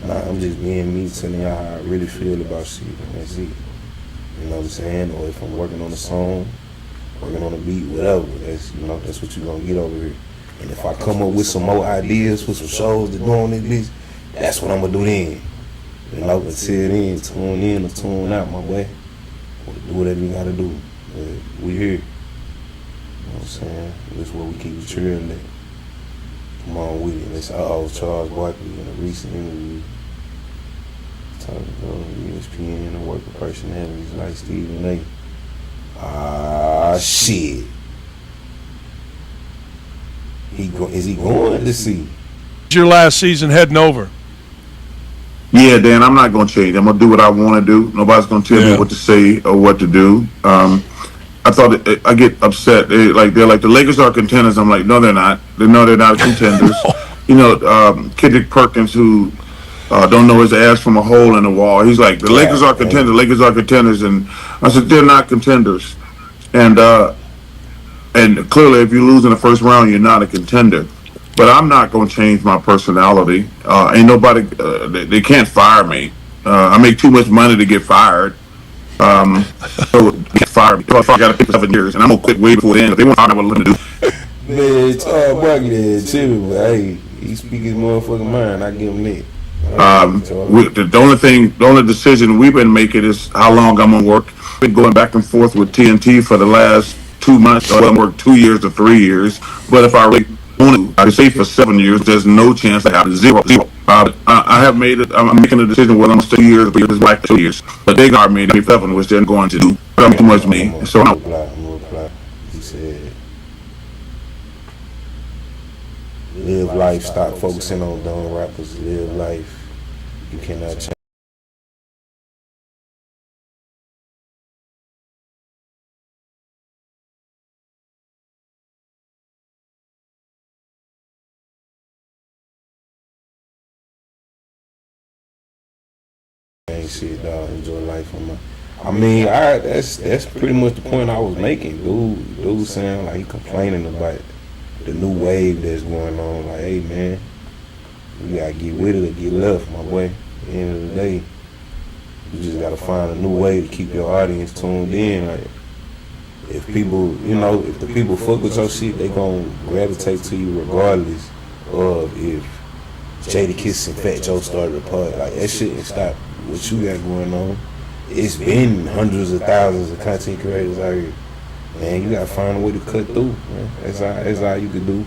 Nah, I'm just being me, telling y'all how I really feel about shit, and that's it. You know what I'm saying? Or if I'm working on a song, working on a beat, whatever, that's, you know, that's what you're gonna get over here. And if I come up with some more ideas for some shows to do on this list, that's what I'm gonna do then. You know, until then, tune in or tune out, my boy. Or do whatever you gotta do. But we here. You know what I'm saying? That's where we keep the trill at. Come on with it. That's Charles Barkley in a recent interview talking about ESPN and working personalities like Stephen A. Ah, shit. Is he going to see? Your last season heading over. Yeah, Dan, I'm not going to change. I'm going to do what I want to do. Nobody's going to tell me what to say or what to do. I thought I get upset. They're like the Lakers are contenders. I'm like, no, they're not. No, they're not contenders. You know, Kendrick Perkins, who don't know his ass from a hole in the wall. He's like, the Lakers are contenders. Lakers are contenders, and I said they're not contenders. And clearly, if you lose in the first round, you're not a contender. But I'm not going to change my personality. Ain't nobody. They can't fire me. I make too much money to get fired. So get fired. I got to pick 7 years, and I'm gonna quit way before then. If they want to, I know what to do. Man, Charles Barkley there too, but hey, he speak his motherfucking mind. I give him that. The only decision we've been making is how long I'm gonna work. Been going back and forth with TNT for the last 2 months. I'm gonna work 2 years to 3 years. But if I want to stay for 7 years. There's no chance I have zero. I have made it. I'm making a decision whether I'm stay years, but it's like 2 years. But they got me 7, which they're going to do. I'm too much me. So I'm gonna reply. He said, "Live life. Stop focusing on dumb rappers. Live life. You cannot change." Shit, dog. Enjoy life. That's pretty much the point I was making. Dude saying like he complaining about the new wave that's going on. Like, hey man, you gotta get with it or get left, my boy. At the end of the day, you just gotta find a new way to keep your audience tuned in. Like, if people, if the people fuck with your shit, they gonna gravitate to you regardless of if Jadakiss and Fat Joe started a pod. Like, that shit ain't stop what you got going on. It's been hundreds of thousands of content creators out here. Man, you gotta find a way to cut through, man. That's all you can do.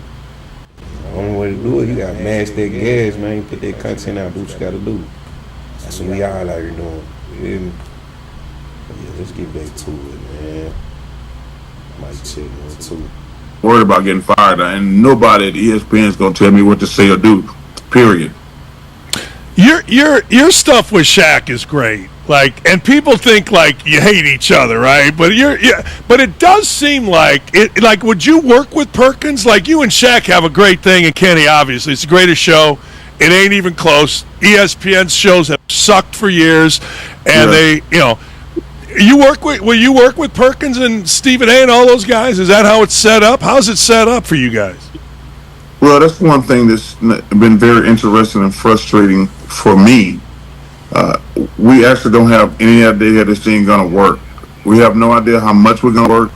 The only way to do it, you gotta mash that gas, man. Put that content out, do what you gotta do. That's what we all out here doing. You hear me? Yeah, let's get back to it, man. Might check one too. Worried about getting fired, and nobody at ESPN is gonna tell me what to say or do. Period. Your stuff with Shaq is great. Like, and people think like you hate each other, right? But but it does seem like it. Like, would you work with Perkins? Like, you and Shaq have a great thing, and Kenny, obviously, it's the greatest show. It ain't even close. ESPN's shows have sucked for years, and will you work with Perkins and Stephen A. and all those guys? Is that how it's set up? How's it set up for you guys? Well, that's one thing that's been very interesting and frustrating for me. We actually don't have any idea how this thing gonna work. We have no idea how much we're gonna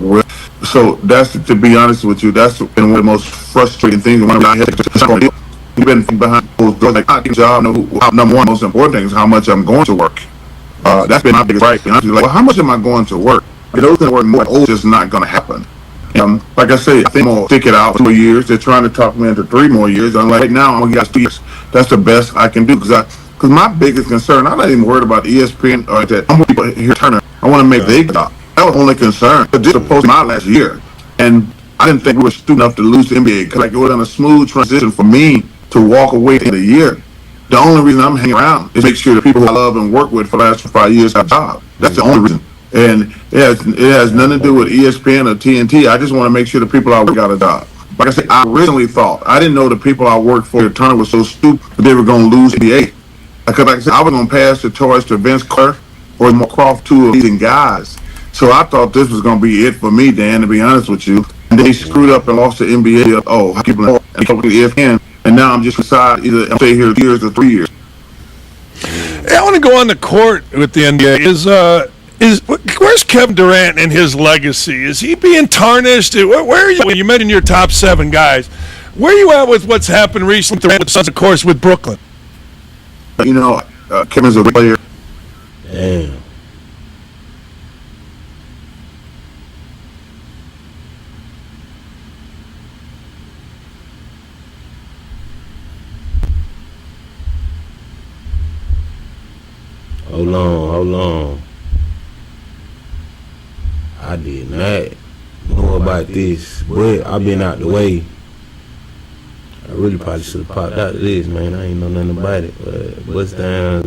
work. So that's, to be honest with you, that's been one of the most frustrating things. We've been behind those doors, like, I get a job. Number one, most important thing is how much I'm going to work. That's been my biggest gripe. Like, well, how much am I going to work? If those things work more, it's just not gonna happen. Like I say, I think I'm gonna stick it out for 2 years. They're trying to talk me into 3 more years. I'm like, right now I'm gonna get 2 years. That's the best I can do, because my biggest concern, I'm not even worried about ESPN or that. I'm going to hear Turner. I want to make their job. That was the only concern. This was supposed to be my last year, and I didn't think we were stupid enough to lose the NBA. Because, like, it was on a smooth transition for me to walk away at the end of the year. The only reason I'm hanging around is make sure the people who I love and work with for the last 5 years have a job. That's the only reason. And it has nothing to do with ESPN or TNT. I just want to make sure the people I work got a job. Like I said, I originally thought, I didn't know the people I worked for at Turner were so stupid that they were going to lose the NBA. Because, like I said, I was going to pass the torch to Vince Carter or McCroft, 2 of these guys. So I thought this was going to be it for me, Dan, to be honest with you. And they screwed up and lost the NBA. Oh, I keep it and ESPN. And now I'm just deciding either I'll stay here 2 years or 3 years. I want to go on the court with the NBA. Where's Kevin Durant and his legacy? Is he being tarnished? Where are you? You mentioned your top 7 guys. Where are you at with what's happened recently with the Suns, of course, with Brooklyn? Kevin's a player. Damn. Hold on. I did not know about this, but I've been out the way. I really probably should have popped out of this, man. I ain't know nothing about it. But bust down.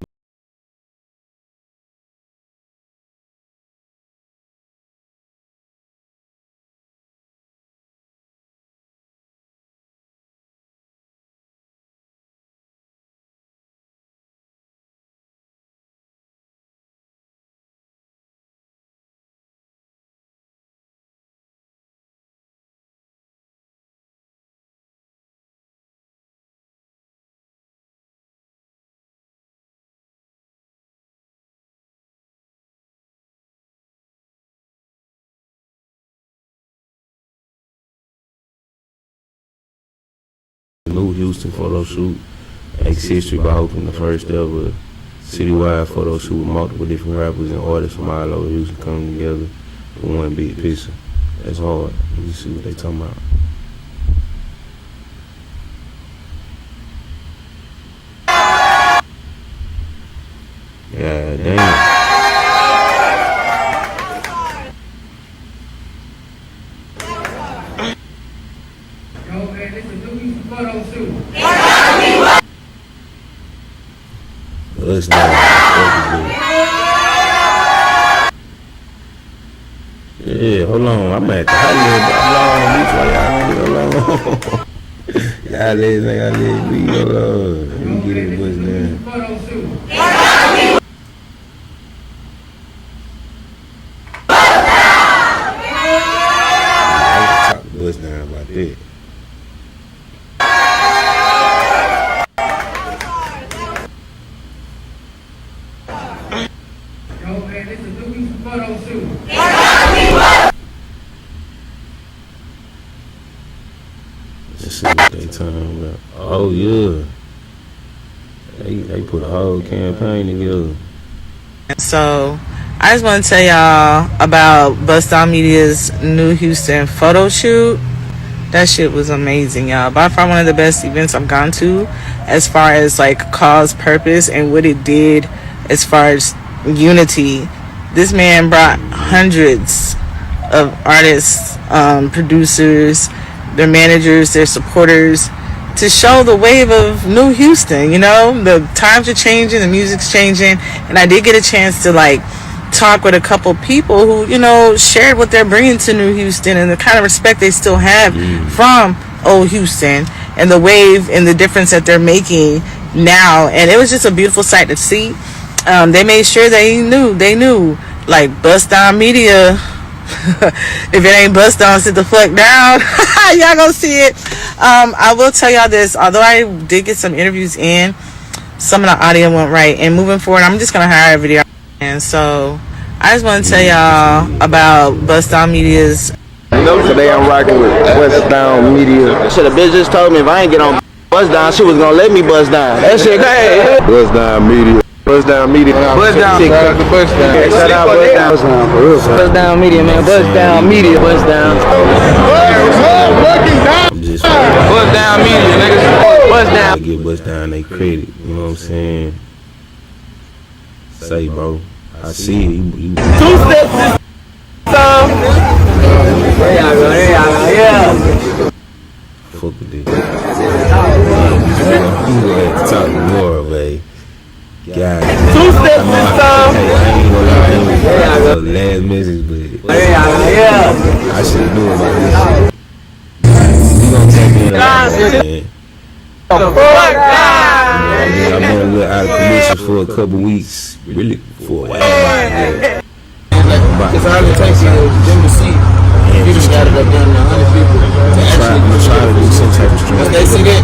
New Houston photo shoot. Makes history by hosting the first ever citywide photo shoot with multiple different rappers and artists from all over Houston coming together for one big picture. That's hard. Let me see what they talking about. God damn. Let's do Yeah, hold on. I'm at the hold on. Y'all ladies ain't gotta let me. Hold on. Let me get it bust down. Talk the bust down about that. Let's see what they talking about. Oh yeah, they put a whole campaign together. So I just want to tell y'all about Bust Down Media's new Houston photo shoot. That shit was amazing, y'all. By far one of the best events I've gone to as far as like cause, purpose, and what it did as far as unity. This man brought hundreds of artists, producers, their managers, their supporters to show the wave of new Houston. You know, the times are changing, the music's changing, and I did get a chance to like talk with a couple people who, you know, shared what they're bringing to New Houston and the kind of respect they still have from old Houston and the wave and the difference that they're making now. And it was just a beautiful sight to see. They made sure they knew like Bust Down Media. If it ain't Bust Down, sit the fuck down. Y'all gonna see it. I will tell y'all this, although I did get some interviews in, some of the audio went right, and moving forward I'm just gonna hire a video. And so I just want to tell y'all about Bust Down Media's. Today I'm rocking with Bust Down Media. Shit, a bitch just told me if I ain't get on Bust Down, she was gonna let me bust down. That shit crazy. Bust Down Media. Bust Down Media. Bust Down. Shout out to Bust Down. Shout out Bust Down. For real. Bust Down Media, man. Bust Down Media. Bust Down. Bust Down Media, niggas. Bust Down. I give Bust Down they credit. You know what I'm saying? Say, bro. I see it. You 2 steps this time. There y'all go. Yeah. Fuck with this. You gonna have to talk more, man. God. 2 steps this time. I ain't gonna lie. Last message, but Yeah. I should do about this shit. We gonna take in man. I've been a little out of commission for a couple weeks, really for a while. It's hard to take you them to see. You just gotta go down to 100 people. I'm gonna try to do some type of stream. Once they see that,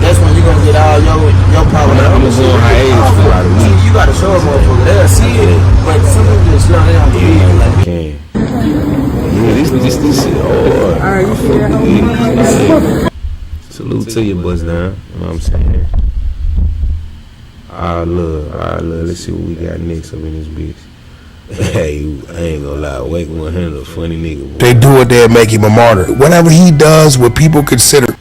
that's when you gonna get all your power. I'm gonna go on hiatus for about a week. You gotta show them motherfucker. They'll see it, but some of them just slow down. Yeah, this shit hard. Alright, you see that? Salute to you, Bust Down. You know what I'm saying? I love. Let's see what we got next up in this bitch. Hey, I ain't gonna lie. Wake 100, funny nigga. Boy. They do it, they'll make him a martyr. Whatever he does, what people consider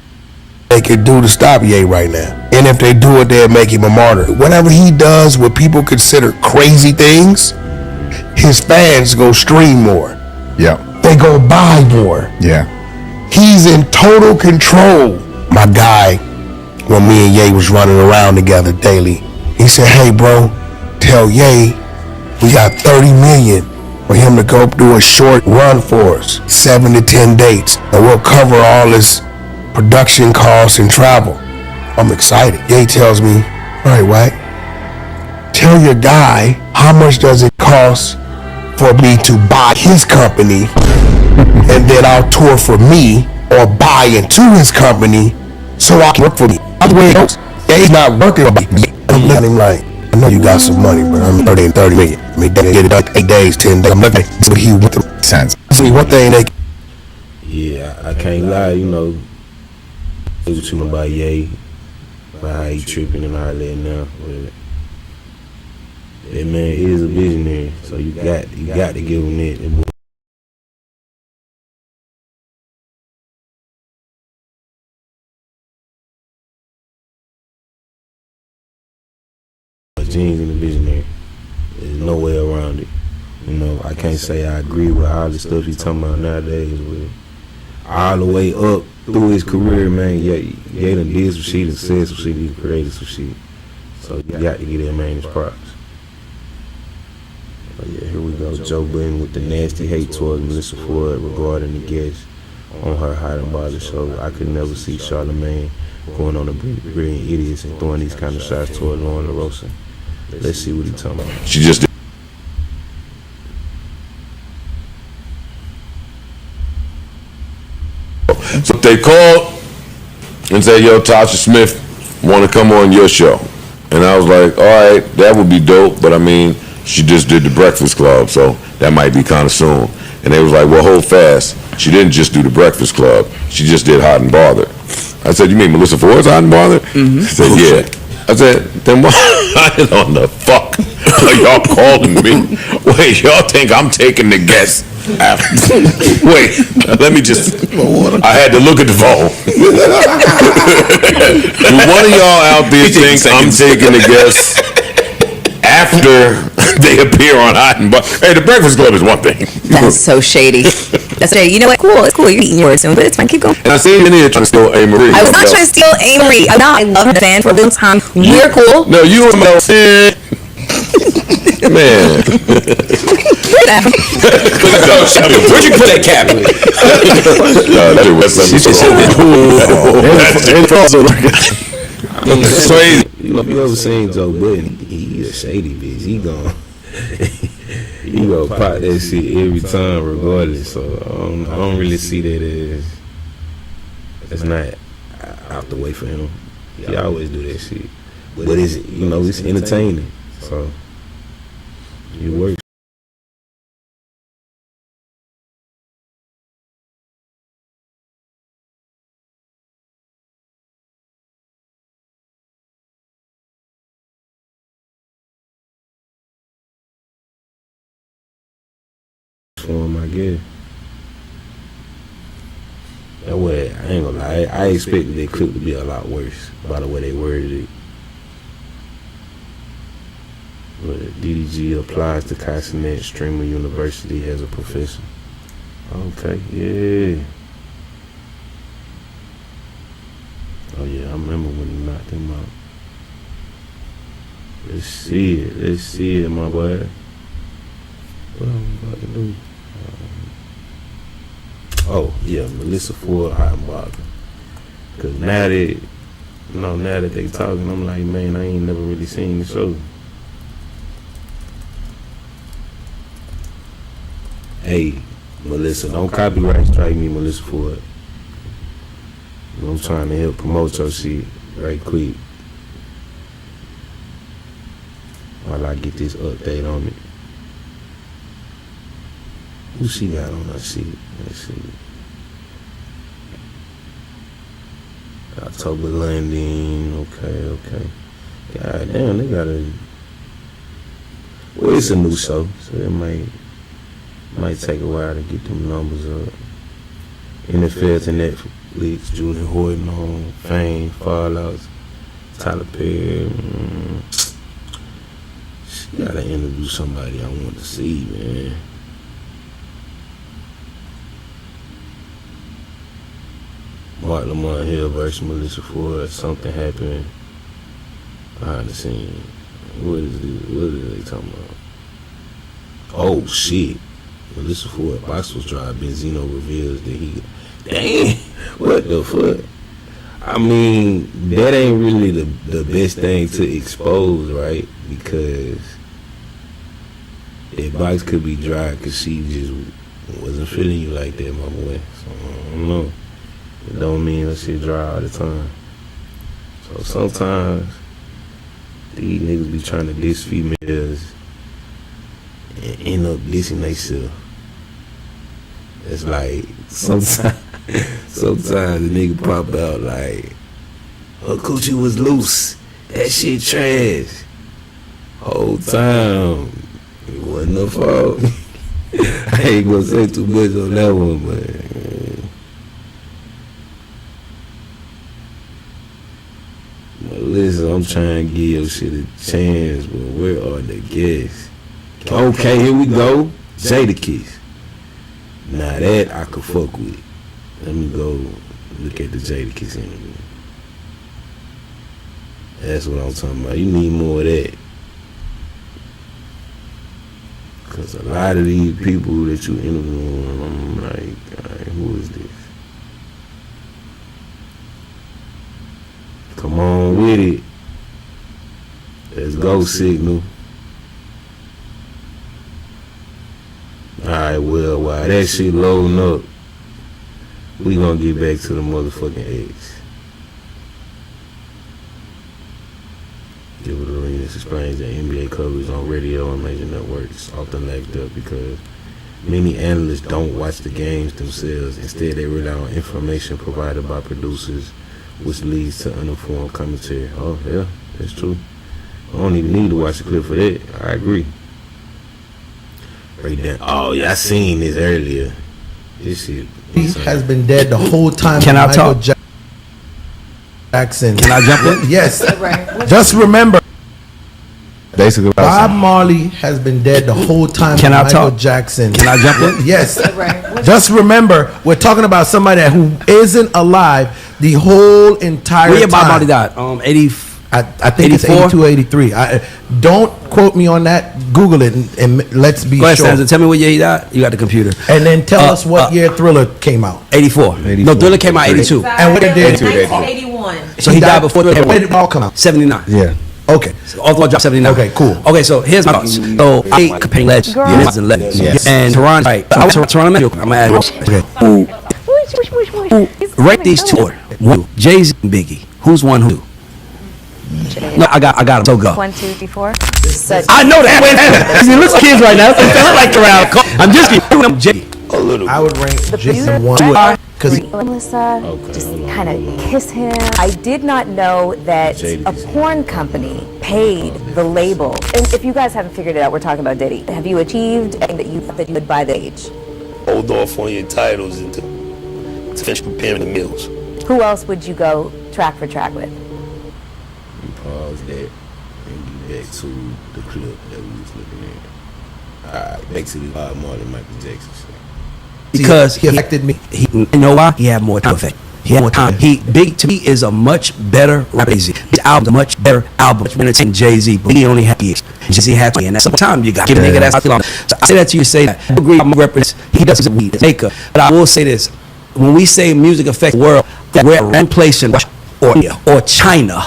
they could do to stop Ye right now. And if they do it, they'll make him a martyr. Whatever he does, what people consider crazy things, his fans go stream more. Yeah. They go buy more. Yeah. He's in total control. My guy, when me and Ye was running around together daily, he said, hey bro, tell Ye we got 30 million for him to go do a short run for us, 7 to 10 dates, and we'll cover all his production costs and travel. I'm excited. Ye tells me, all right, Wack, tell your guy how much does it cost for me to buy his company and then I'll tour for me or buy into his company so I can work for me. By the way, he's not working for me. I'm looking at him like, I know you got some money, bro. I'm 30 million. I mean, they get it like 8 days, 10 days. I'm looking at what he with the sense. See, one thing they. Yeah, I can't lie, you know. It was too much about Ye, about how he tripping and all that now. But that man is a visionary, so you got to give him that. Gene's in the visionary. There's no way around it. You know, I can't say I agree with all the stuff he's talking about nowadays, but all the way up through his career, man, yeah, he done did some shit and said some shit, he created some shit. So you got to get that man his props. But yeah, here we go. Joe Budden with the nasty hate towards Melissa Ford regarding the guest on her Hot and Bothered show. I could never see Charlamagne going on a brilliant idiots and throwing these kind of shots toward Lauren LaRosa. Let's see what he's talking about. She just did. So they called and said, yo, Tasha Smith want to come on your show. And I was like, all right, that would be dope. But I mean, she just did the Breakfast Club, so that might be kind of soon. And they was like, well, hold fast. She didn't just do the Breakfast Club. She just did Hot and Bothered. I said, you mean Melissa Ford's Hot and Bothered? Mm-hmm. She said, yeah. I said, then why on the fuck are y'all calling me? Wait, y'all think I'm taking the guest? Wait, let me just, I had to look at the phone. Do one of y'all out there think I'm taking the guest after they appear on Hot and Bothered? Hey, the Breakfast Club is one thing. That's so shady. That's shady. You know what? Cool. It's cool. You're eating yours soon, but it's fine. Keep going. And I seen Linnea trying to steal A. Marie. I was not trying to steal A. Marie. I'm not. I love her fan for a little time. We're cool. No, you and Mel. Man. Where'd you put that cap? That's crazy. You know, if you ever seen Joe Budden, he a shady bitch. He gon' pop that shit every time, regardless. So I don't really see that as not out the way for him. He always do that shit, but it's it's entertaining. So it works. For him, I guess. That way, I ain't gonna lie. I expected that clip to be a lot worse by the way they worded it. But DDG applies to Cassinet Streamer University as a professor. Okay, yeah. Oh yeah, I remember when he knocked him out. Let's see it, my boy. What I'm about to do? Oh yeah, Melissa Ford, Hot and Bothered. Cause now that they talking, I'm like, man, I ain't never really seen the show. Hey, Melissa, don't copyright strike me, Melissa Ford. I'm trying to help promote your shit right quick while I get this update on it. Who she got on that shit? Let's see. October Landing. Okay. God damn, they got a. Well, it's a new show, so it might take a while to get them numbers up. NFL to Netflix, Julian Horton on Fame, Fallouts, Tyler Perry. She gotta interview somebody I want to see, man. Mark Lamont Hill versus Melissa Ford. Something happened behind the scenes. What is they talking about? Oh shit! Melissa Ford box was dry. Benzino reveals that he. Damn! What the fuck? I mean, that ain't really the best thing to expose, right? Because that box could be dry because she just wasn't feeling you like that, my boy. So I don't know. It don't mean that shit dry all the time. So sometimes these niggas be trying to diss females and end up dissing themselves. It's like sometimes the nigga pop out like, her coochie was loose. That shit trash. Whole time it wasn't her fault. I ain't gonna say too much on that one, but. Listen, I'm trying to give your shit a chance, but where are the guests? Okay, here we go. Jadakiss. Now that I could fuck with. Let me go look at the Jadakiss interview. That's what I'm talking about. You need more of that. Because a lot of these people that you interview, I'm like, alright, who is this? Come on with it. Let's go, Signal. Alright, well, while that shit loading up, we gonna get back to the motherfucking X. Give it a ring. This explains that NBA coverage on radio and major networks often lacked up because many analysts don't watch the games themselves. Instead, they rely on information provided by producers, which leads to uninformed commentary. Oh, yeah, that's true. I don't even need to watch the clip for that. I agree. Right there. Oh, yeah, I seen this earlier. This shit. He has been dead the whole time. Can I talk? Jackson. Can I jump in? Yes. Just remember, Basically, Bob Marley has been dead the whole time. Can I Michael talk? Jackson. Can I jump in? Yes. Just remember, we're talking about somebody who isn't alive the whole entire Where your time. Bob Marley died? 80. I think 84? it's 82, 83. Don't quote me on that. Google it and let's be Go ahead, sure. Stanza. Tell me what year he died. You got the computer. And then tell us what year Thriller came out. 84. No, Thriller came out 82. And what it did? 1981. So he died before Thriller. When did it all come out? 79. Yeah. Okay. So all the dropped 79. Okay, cool. Okay, so here's my thoughts. So I comparing legends. Yes. And legends. Yes. And Tehran, right. I was Tehran. I'm gonna add. Okay. Rate these two. One, Jay-Z and Biggie. Who's one who? No, I got him. So go. 1, 2, 3, 4. I know that. Wait, you look at kids right now. So I like around. I'm just keeping Jay. A little. I would rank The Jason producer, one because Melissa, just kind of kiss him. I did not know that a porn company paid the label. And if you guys haven't figured it out, we're talking about Diddy. Have you achieved anything that you thought that you would buy the age? Hold off on your titles and to finish preparing the meals. Who else would you go track for track with? We pause that and get back to the clip that we was looking at. Basically, Bob Marley, Michael Jackson. Because he affected me. You know why? He had more time. He had more time. Big to me is a much better rapper. His album's a much better album, much better than Jay-Z. But he only had years. Jay-Z had 20, and that's some time you got. Give a nigga that's long. So I say that to you, say that. I agree. I'm reference. He doesn't weed the maker. But I will say this: when we say music affects the world, that we're at one place in Russia or China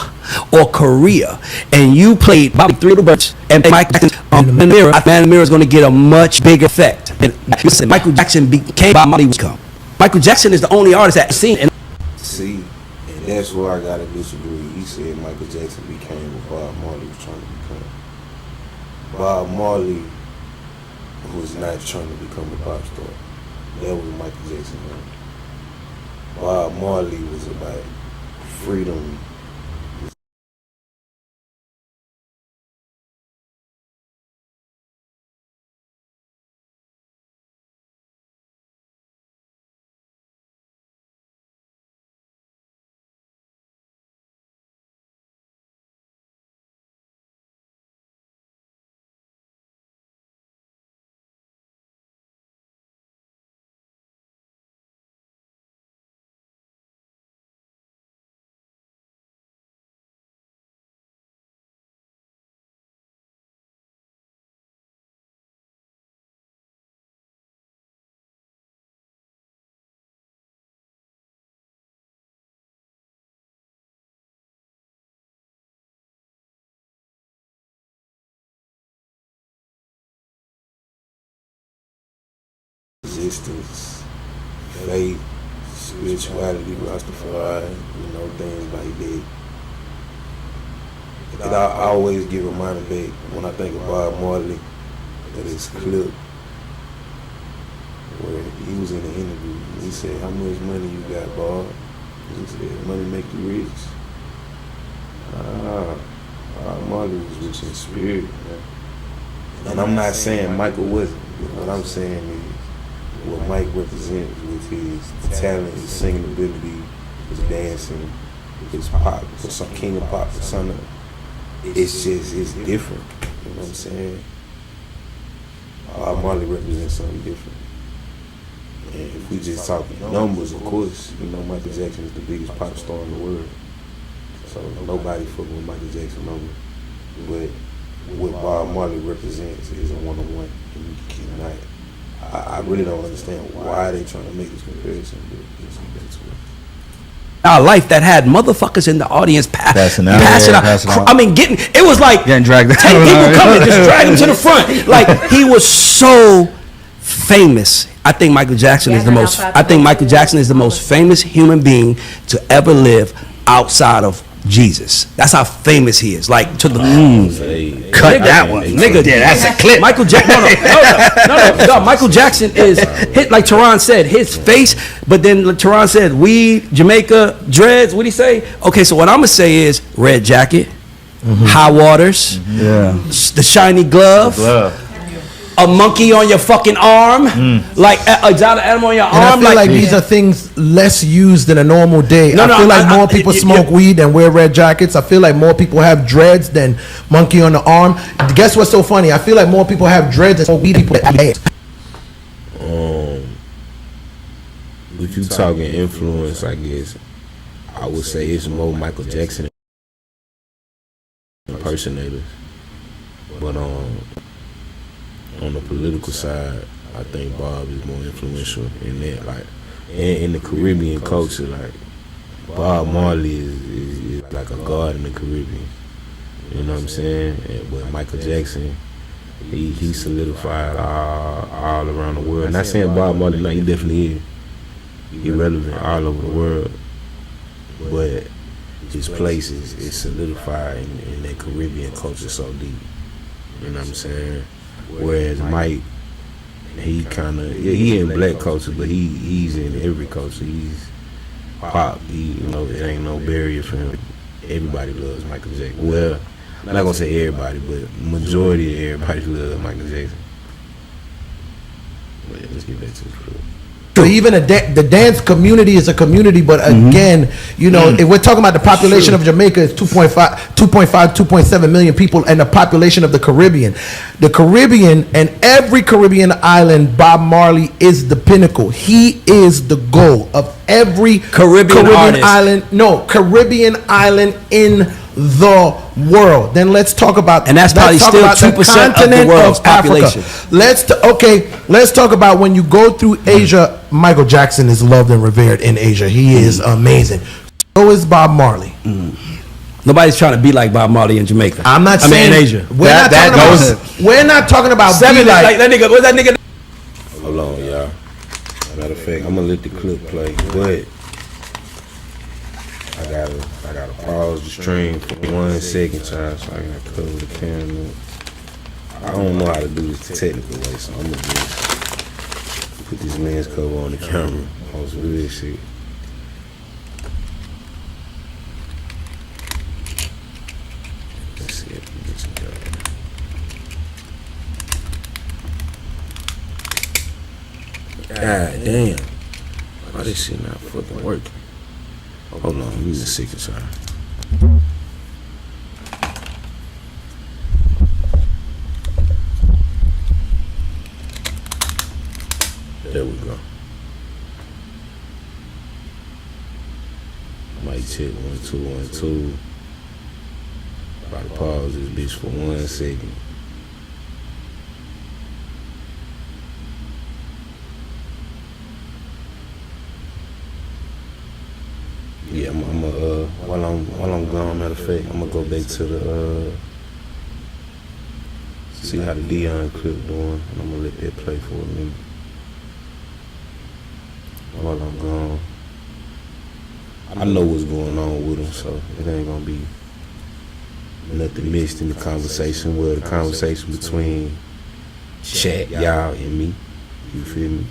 or Korea, and you played Bobby Three Little Birds and Mike Jackson Man in the Mirror, Man in the Mirror is going to get a much bigger effect. And listen, Michael Jackson became Bob Marley was come. Michael Jackson is the only artist that I've seen. And see, and that's where I gotta disagree. He said Michael Jackson became what Bob Marley was trying to become. Bob Marley was not trying to become a pop star. That was Michael Jackson. Bob Marley was about freedom. Resistance, faith, spirituality, Rastafari, things like that. And I always get reminded back when I think of Bob Marley, that his clip where he was in an interview and he said, "How much money you got, Bob?" He said, "Money make you rich." Bob Marley was rich in spirit, man. And I'm not saying Michael wasn't. What I'm saying is what Mike represents with his talent, his singing ability, his dancing, his pop, for some king of pop persona. It's different. You know what I'm saying? Marley represents something different. And if we just talking numbers, of course, you know, Michael Jackson is the biggest pop star in the world. So nobody fucking with Michael Jackson number. But what Bob Marley represents is a one-on-one. And you cannot. I really don't understand why they trying to make this comparison. But just get back to it. Our life that had motherfuckers in the audience passing out. I mean, it was like getting dragged. 10 people coming, just drag them to the front. Like he was so famous. I think Michael Jackson is the most. I think Michael Jackson is the most famous human being to ever live outside of Jesus. That's how famous he is. Like to the cut that one, nigga. Yeah, that's a clip. Michael Jackson. No. Michael Jackson is hit like Teron said. His face, but then Teron said, "Weed, Jamaica, dreads." What would he say? Okay, so what I'm gonna say is red jacket, high waters, the shiny glove. A monkey on your fucking arm, like a exotic animal on your arm. I feel like these are things less used than a normal day. I feel like more people smoke weed and wear red jackets. I feel like more people have dreads than monkey on the arm. Guess what's so funny? I feel like more people have dreads than smoke weed people that have dreads. If you talking influence, I guess I would say it's more Michael Jackson impersonators, but on the political side, I think Bob is more influential in that. Like, in the Caribbean culture, like Bob Marley is like a god in the Caribbean. You know what I'm saying? But Michael Jackson, he solidified all around the world. Not saying Bob Marley, no, he definitely is. He relevant all over the world, but his place is solidified in that Caribbean culture so deep. You know what I'm saying? Whereas Mike, he kind of he in black culture, but he's in every culture. He's pop. It ain't no barrier for him. Everybody loves Michael Jackson. Well, I'm not gonna say everybody, but majority of everybody loves Michael Jackson. But yeah, let's get back to the club. So even the dance community is a community, but again, if we're talking about the population of Jamaica is 2.7 million people, and the population of the Caribbean and every Caribbean island, Bob Marley is the pinnacle. He is the goal of every Caribbean island. No, Caribbean island in the world. Then let's talk about, and that's probably still 2% of the world's population. Let's talk about when you go through Asia. Michael Jackson is loved and revered in Asia. He is amazing. So is Bob Marley. Nobody's trying to be like Bob Marley in Jamaica. I'm not saying in Asia. We're not talking about seven like that nigga. What's that nigga? Hold on, y'all. Matter of fact, I'm gonna let the clip play, but I gotta pause the stream for 1 second, child, so I can cover the camera. I don't know how to do this the technical way, so I'm gonna just put this lens cover on the camera on some good shit. Let's see if we can get some camera. God damn. Why this shit not fucking working? Hold on, give me a second, sorry. There we go. Mic check 1 2 1 2. About to pause this bitch for 1 second. Yeah, while I'm gone, matter of fact, I'm gonna go back to the see how the Dion clip doing, and I'm gonna let that play for a minute. While I'm gone, I know what's going on with him, so it ain't gonna be nothing missed in the conversation. Well, the conversation between Shaq, y'all, and me, you feel me?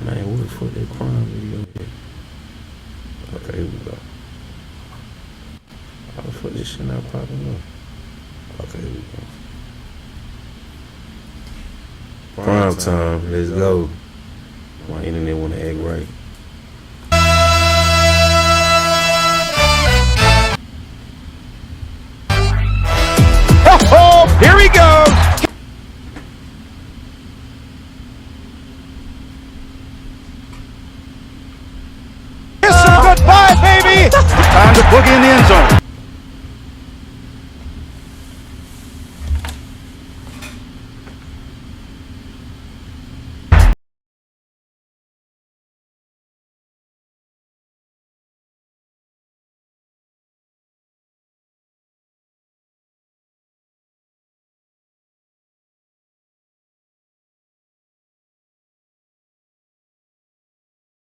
Man, what the fuck that crime video is? Okay, here we go. How the fuck this shit not popping up? Okay, here we go. Prime time, let's go. My internet wanna act right. Time to boogie in the end zone.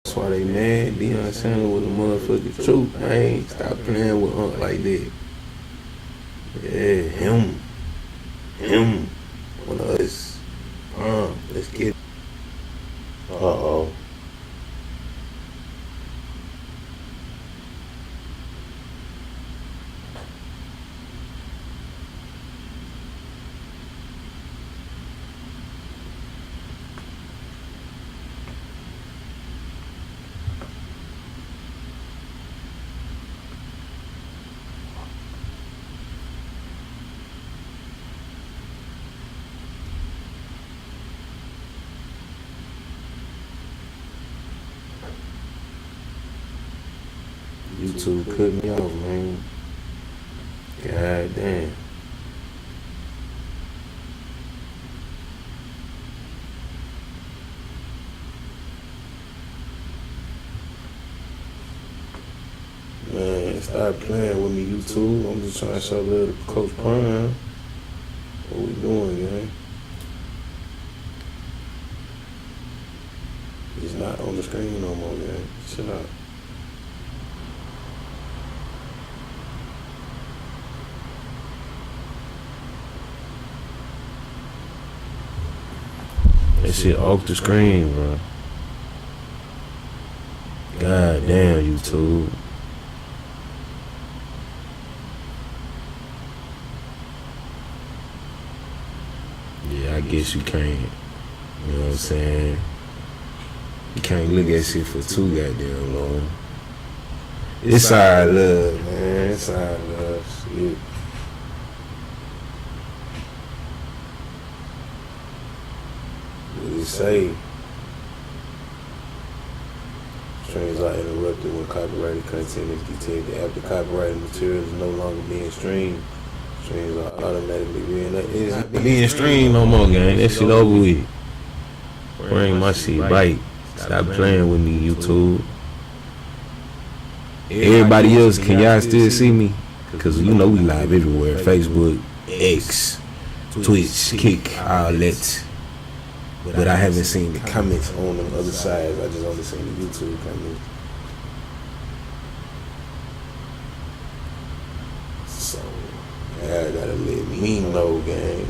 That's why they mad. Deion Sanders was a motherfucking truth. I ain't stop playing with Unc like that. Yeah, him, one of us. Let's get it. Uh-oh. YouTube cut me off, man. God damn. Man, stop playing with me, YouTube. I'm just trying to show love to Coach Prime. What we doing, man? It's not on the screen no more, man. Chill out. That shit off the screen, bro. God damn, YouTube. Yeah, I guess you can't. You know what I'm saying? You can't look at shit for too goddamn long. It's all love, man. It's all love. Shit. What it say? Streams are interrupted when copyrighted content is detected. After copyrighted material is no longer being streamed, streams are automatically being streamed no more, gang. That shit over with. Bring my shit bite. Stop playing with me, YouTube. Everybody else, can y'all still see me? Cause you know we live everywhere. Facebook, X, Twitch, Kick, all that. But I haven't seen the comments on the other sides. I just only seen the YouTube comments. So, y'all gotta let me know, gang.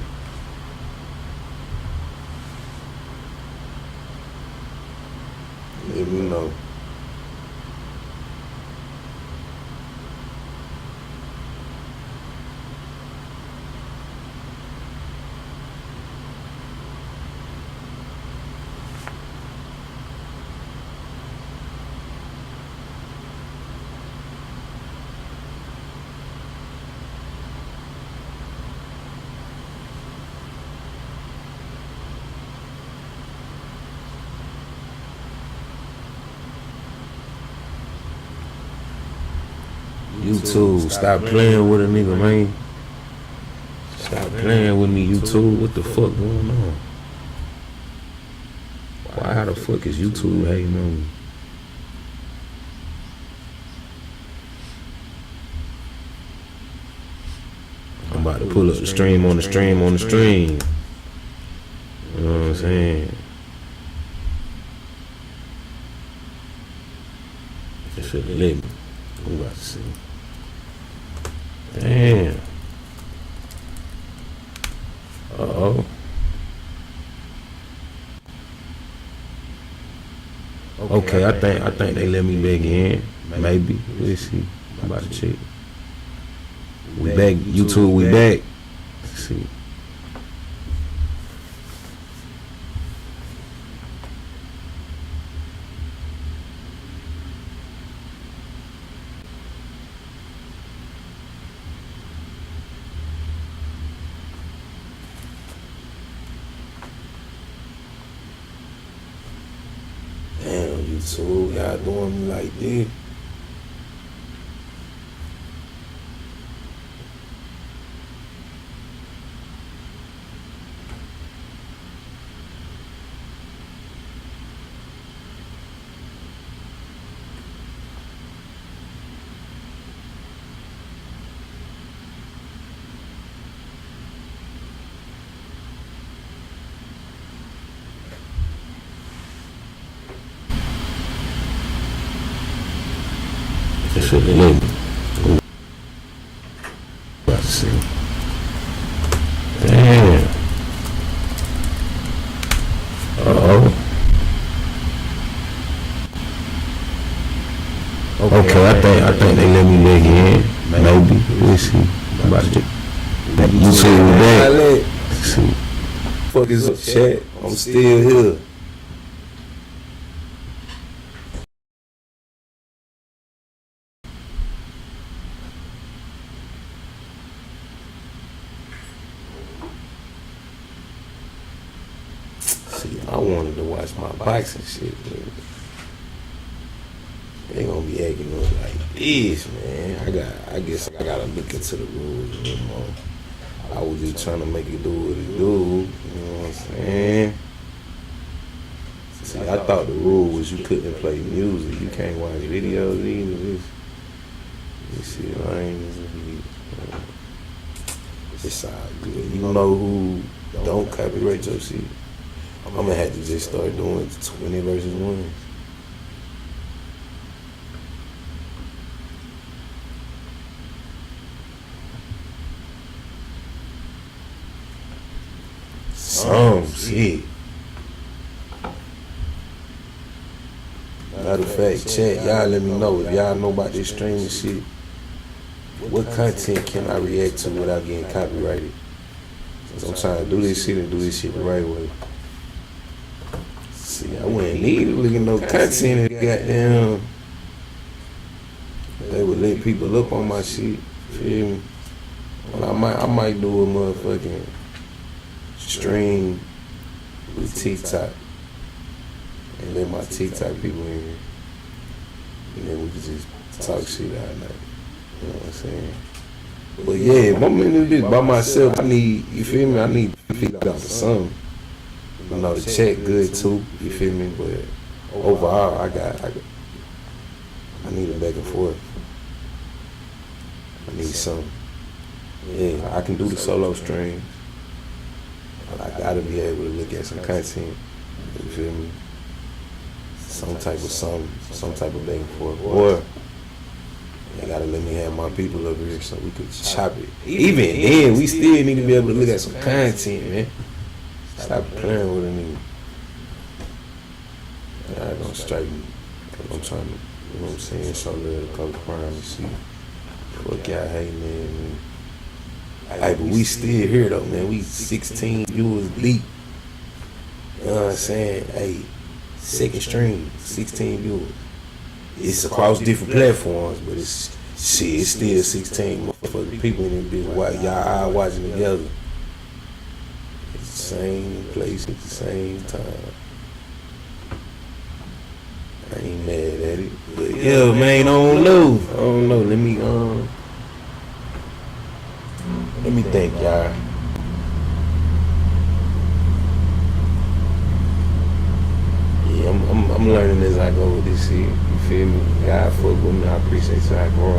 Let me know. YouTube, stop playing with a nigga, man. Stop playing with me, YouTube. What the fuck going on? Why, how the fuck is YouTube hating on me? I'm about to pull up the stream on the stream on the stream. You know what I'm saying? They should have let me. I'm about to see. Damn. Uh-oh. Okay, I think they let me back in. Maybe. We'll see. I'm about to check. We back. YouTube, we back. Let's see. Damn, YouTube, y'all doing me like this. Shit, let me. About to see. Damn. Uh-oh. Okay, I think they let me back in. Maybe. We'll see. About to you see me back. See. Fuck is up, chat? I'm still here. See, I wanted to watch my boxing shit, man. They gonna be acting up like this, man. I guess I gotta look into the rules a little more. I was just trying to make it do what it do. You know what I'm saying? See, I thought the rule was you couldn't play music. You can't watch videos either. This shit lame. It's all good. You know who don't copyright your shit? I'm gonna have to just start doing 20 versus 1. Some shit. Matter of fact, chat, y'all let me know if y'all know about this streaming shit. What content can I react to without getting copyrighted? Cause I'm trying to do this shit and do this shit the right way. See, I wouldn't need to look at no content if goddamn they would let people up on my shit. Feel me? Well, I might do a motherfucking stream with TikTok and let my TikTok people in here. And then we can just talk shit all night. You know what I'm saying? But yeah, if I'm in this bitch by myself, I need, you feel me? I need to feed off of something. You know, the check good too, you feel me? But overall, I need a back and forth. I need something. Yeah, I can do the solo streams. But I gotta be able to look at some content. You feel me? Some type of back and forth. Or they gotta let me have my people over here so we could chop it. Even then, we still need to be able to look at some content, man. Stop playing with a nigga. Y'all gonna strike me. I'm trying to, you know what I'm saying, show love to Coach Prime and shit. Fuck y'all hating, man. Hey, but we still here though, man. We 16 viewers deep. You know what I'm saying? Hey, second stream, 16 viewers. It's across different platforms, but it's shit. It's still 16 motherfucking people in this bitch. While y'all all watching together. It's the same place at the same time. I ain't mad at it, but yeah, man, I don't know. Let me think, y'all. Yeah, I'm learning as I go with this shit. You feel me? God fuck with me. I appreciate y'all growing.